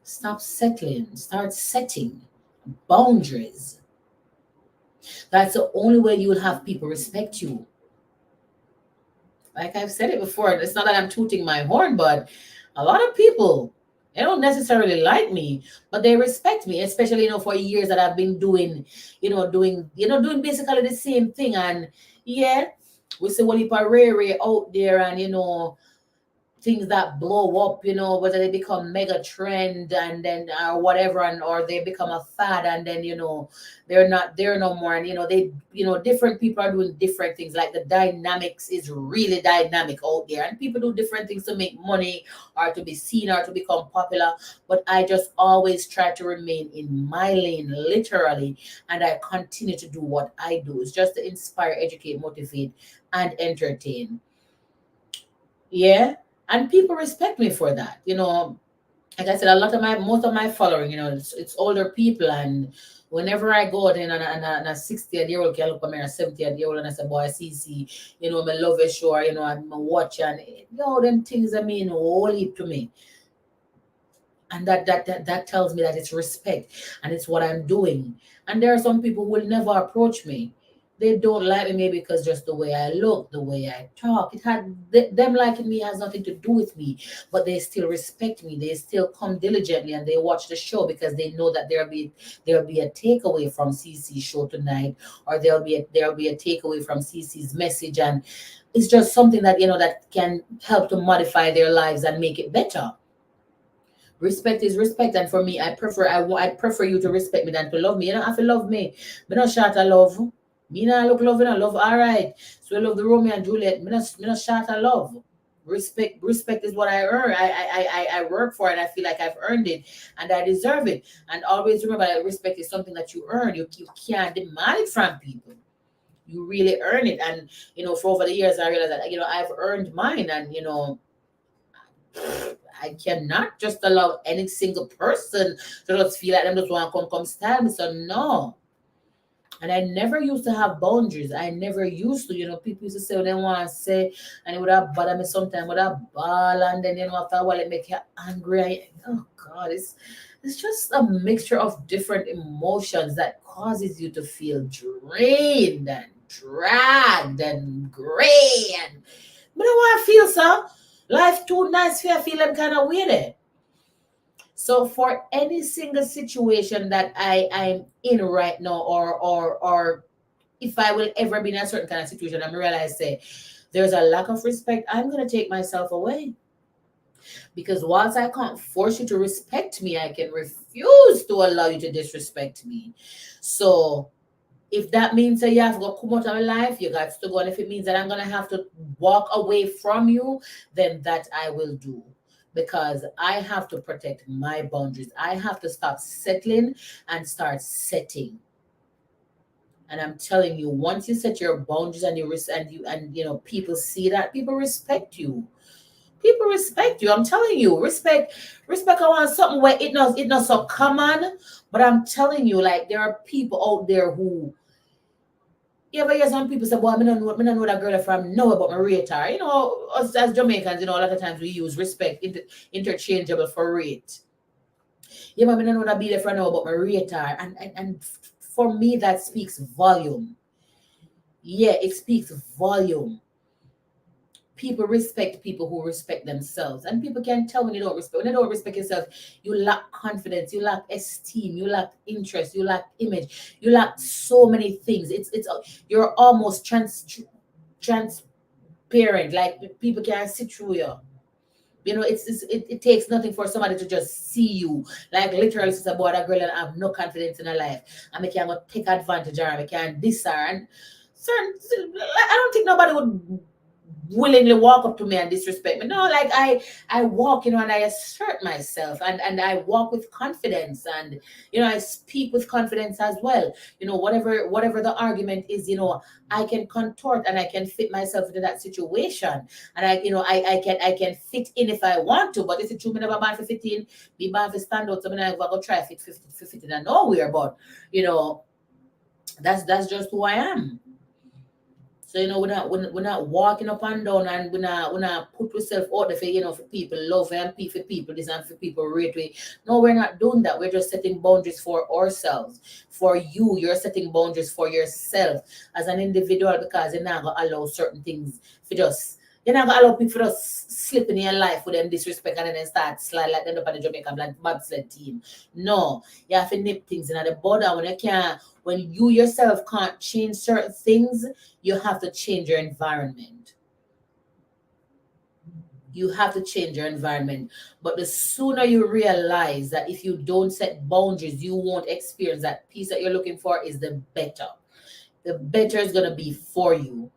Stop settling. Start setting boundaries. That's the only way you will have people respect you. Like I've said it before, it's not that I'm tooting my horn, but a lot of people, they don't necessarily like me, but they respect me, especially for years that I've been doing basically the same thing. And yeah, we see one heap of rare out there, and things that blow up, whether they become mega trend and then or whatever, or they become a fad, and then they're not there no more, and they different people are doing different things. Like the dynamics is really dynamic out there, and people do different things to make money or to be seen or to become popular. But I just always try to remain in my lane, literally, and I continue to do what I do. It's just to inspire, educate, motivate, and entertain. Yeah. And people respect me for that. Like I said, most of my following, it's older people. And whenever I go out and a 60-year-old can look at me, or a 70-year-old, and I say, boy, see, I love your show, I'm watching, and them things mean holy to me. And that tells me that it's respect, and it's what I'm doing. And there are some people who will never approach me. They don't like me maybe because just the way I look, the way I talk. Them liking me has nothing to do with me, but they still respect me. They still come diligently and they watch the show because they know that there'll be a takeaway from CC's show tonight, or there'll be a takeaway from CC's message, and it's just something that that can help to modify their lives and make it better. Respect is respect, and for me, I prefer you to respect me than to love me. You don't have to love me. Me not short of love. Me not look love, I love all right. So I love the Romeo and Juliet. Me not short of love. Respect is what I earn. I work for it. I feel like I've earned it and I deserve it. And always remember that respect is something that you earn. You can't demand it from people. You really earn it. And for over the years I realized that I've earned mine, and I cannot just allow any single person to just feel like them just want to come style me. So no. And I never used to have boundaries. I never used to. People used to say what they want to say, and it would have bother me sometimes with a ball, and then after a while it make you angry. Oh God, it's just a mixture of different emotions that causes you to feel drained and dragged and gray. And but I want to feel so. Life too nice for you, I feel I'm kind of weird. So for any single situation that I'm in right now, or if I will ever be in a certain kind of situation, I'm realize say there's a lack of respect, I'm gonna take myself away. Because whilst I can't force you to respect me, I can refuse to allow you to disrespect me. So If that means that you have to go come out of my life, you got to go. And if it means that I'm gonna have to walk away from you, then that I will do. Because I have to protect my boundaries. I have to stop settling and start setting. And I'm telling you, once you set your boundaries and people see that, people respect you. People respect you. I'm telling you, respect. I want something where it not so common, but I'm telling you, like there are people out there who you ever hear some people say, "Boy, me don't know that girl from nowhere, but my rate her." You know, us as Jamaicans, a lot of times we use respect interchangeable for rate. Yeah, but me don't know that be there from nowhere, but my rate her, and for me that speaks volume. Yeah, it speaks volume. People respect people who respect themselves, and people can tell when you don't respect yourself. You lack confidence, you lack esteem, you lack interest, you lack image, you lack so many things. You're almost transparent, like people can't see through you. It takes nothing for somebody to just see you. Like literally, it's about a girl and have no confidence in her life, and I can go take advantage of her, I can diss her, and certain. I don't think nobody would willingly walk up to me and disrespect me. No, like I walk, and I assert myself, and I walk with confidence, and I speak with confidence as well. Whatever the argument is, I can contort and I can fit myself into that situation, and I can fit in if I want to. But if it's true, me never born for 15, be born for stand out, so I never go try fit 15 and nowhere. But that's just who I am. So we're not walking up and down, and we're not put ourselves out there for people love and for people this and for people rate we. No, we're not doing that. We're just setting boundaries for ourselves. For you, you're setting boundaries for yourself as an individual, because you're not gonna allow certain things for just you're not gonna allow people to just slip in your life with them disrespect and then start slide like them up on the Jamaican like bobsled team. No, you have to nip things in the bud, and when you yourself can't change certain things, you have to change your environment. You have to change your environment. But the sooner you realize that if you don't set boundaries, you won't experience that peace that you're looking for, is the better. The better is going to be for you.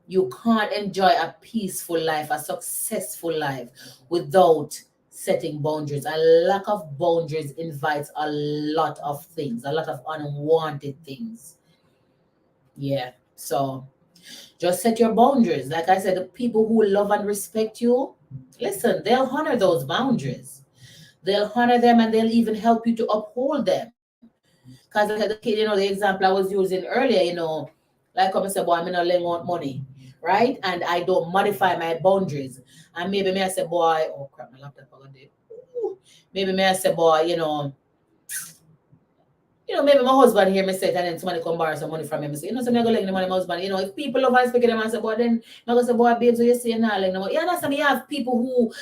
You can't enjoy a peaceful life, a successful life, without setting boundaries. A lack of boundaries invites a lot of things, a lot of unwanted things. Yeah. So just set your boundaries. Like I said, the people who love and respect you, listen, they'll honor those boundaries. They'll honor them, and they'll even help you to uphold them. Because the example I was using earlier, like I said, boy, I'm not laying out money, right? And I don't modify my boundaries. And maybe me I say, boy, oh crap, my laptop on there. Maybe me I say, boy, maybe my husband hear me say it, and then somebody come borrow some money from him. So, so me go lend the money to my husband. If people love and speak to them and say, boy, then I go say, boy, babe, so you say now, like, no. You understand? You have people who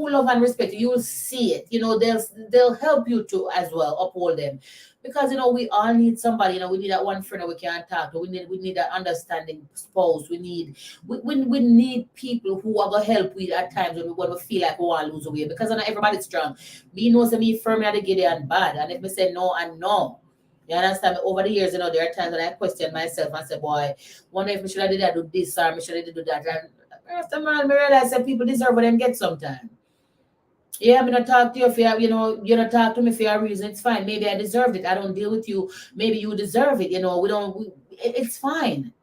love and respect you. You will see it. They'll help you to as well uphold them. Because we all need somebody. We need that one friend that we can talk to. We need that understanding spouse. We need people who are gonna help with at times when we feel like we want to lose weight. Because not everybody's strong. Me knows that me firm at the giddy and bad. And if me say no and no. You understand me? Over the years, there are times when I question myself and say, boy, wonder if me should have do this or me should have do that. And after I realize that people deserve what them get sometimes. Yeah, I'm gonna talk to you for you're not talk to me for a reason. It's fine. Maybe I deserved it. I don't deal with you. Maybe you deserve it. It's fine.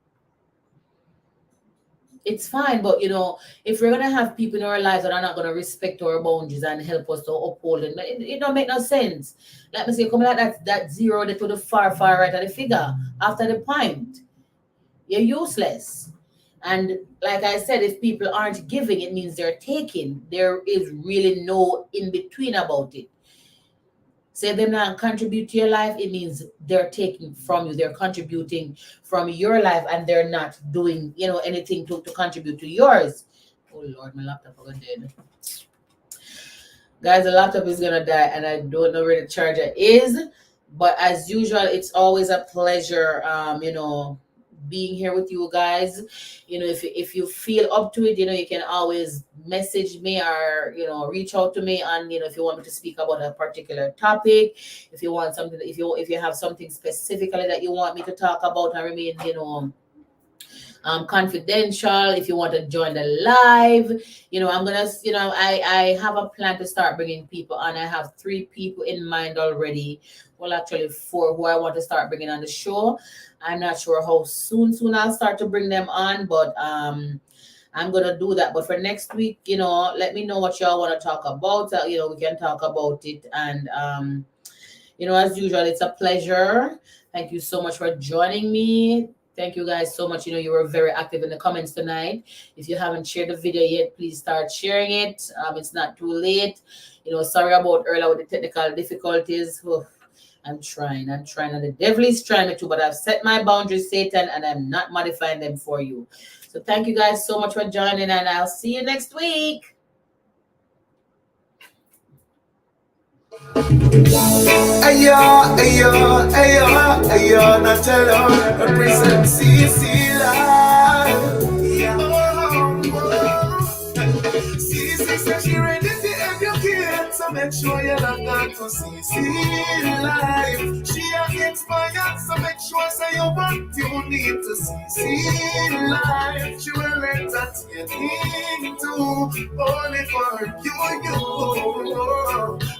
It's fine. But if we're gonna have people in our lives that are not gonna respect our boundaries and help us to uphold it don't make no sense. Let me say, come like that zero to the far right of the figure after the point. You're useless. And like I said, if people aren't giving, it means they're taking. There is really no in between about it. Say they're not contribute to your life, it means they're taking from you. They're contributing from your life, and they're not doing, anything to contribute to yours. Oh Lord, my laptop is dead. Guys, the laptop is gonna die, and I don't know where the charger is. But as usual, it's always a pleasure, being here with you guys. If you feel up to it, you can always message me or reach out to me, and if you want me to speak about a particular topic, if you want something, if you have something specifically that you want me to talk about and remain confidential, if you want to join the live, I'm gonna, I have a plan to start bringing people on. I have 3 people in mind already. Well, actually 4 who I want to start bringing on the show. I'm not sure how soon I'll start to bring them on, but I'm gonna do that. But for next week, let me know what y'all want to talk about. We can talk about it. And as usual, it's a pleasure. Thank you so much for joining me. Thank you guys so much. You were very active in the comments tonight. If you haven't shared the video yet, please start sharing it. It's not too late. Sorry about earlier with the technical difficulties. I'm trying, and the devil is trying me too, but I've set my boundaries, Satan, and I'm not modifying them for you. So thank you guys so much for joining, and I'll see you next week. Ayo, Nutella, represent CC Live. CC says she ready to educate, so make sure you're not going to CC Live. She are inspired, so make sure say you want, you need to CC Live. She will entertain too, only for you.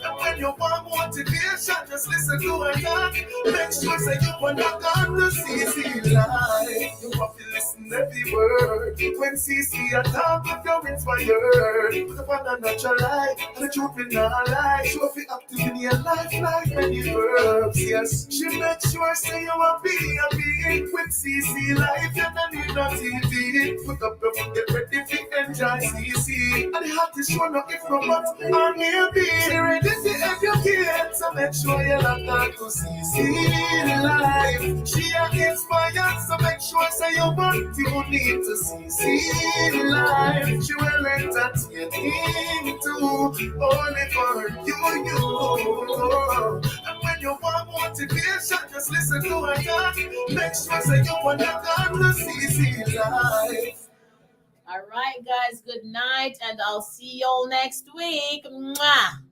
And when you want motivation, just listen to her talk. Make sure say you are not on the CC Live. You have to listen every word. When CC a talk, if you're inspired, put up on a natural life, and the truth in our life. Show if you active in your life like many verbs. Yes, she make sure say you are happy with CC Life. You don't need no TV. Put up your foot, get ready to enjoy CC. And the hottest show no if no but on your beat. She ready to educate, so make sure you're not going to CC Live. She are inspired, so make sure say you want, you need to CC Live. She will entertain too, only for you. And when you want motivation, just listen to her talk. Make sure say you want to come to CC Live. All right, guys, good night, and I'll see y'all next week. Mwah.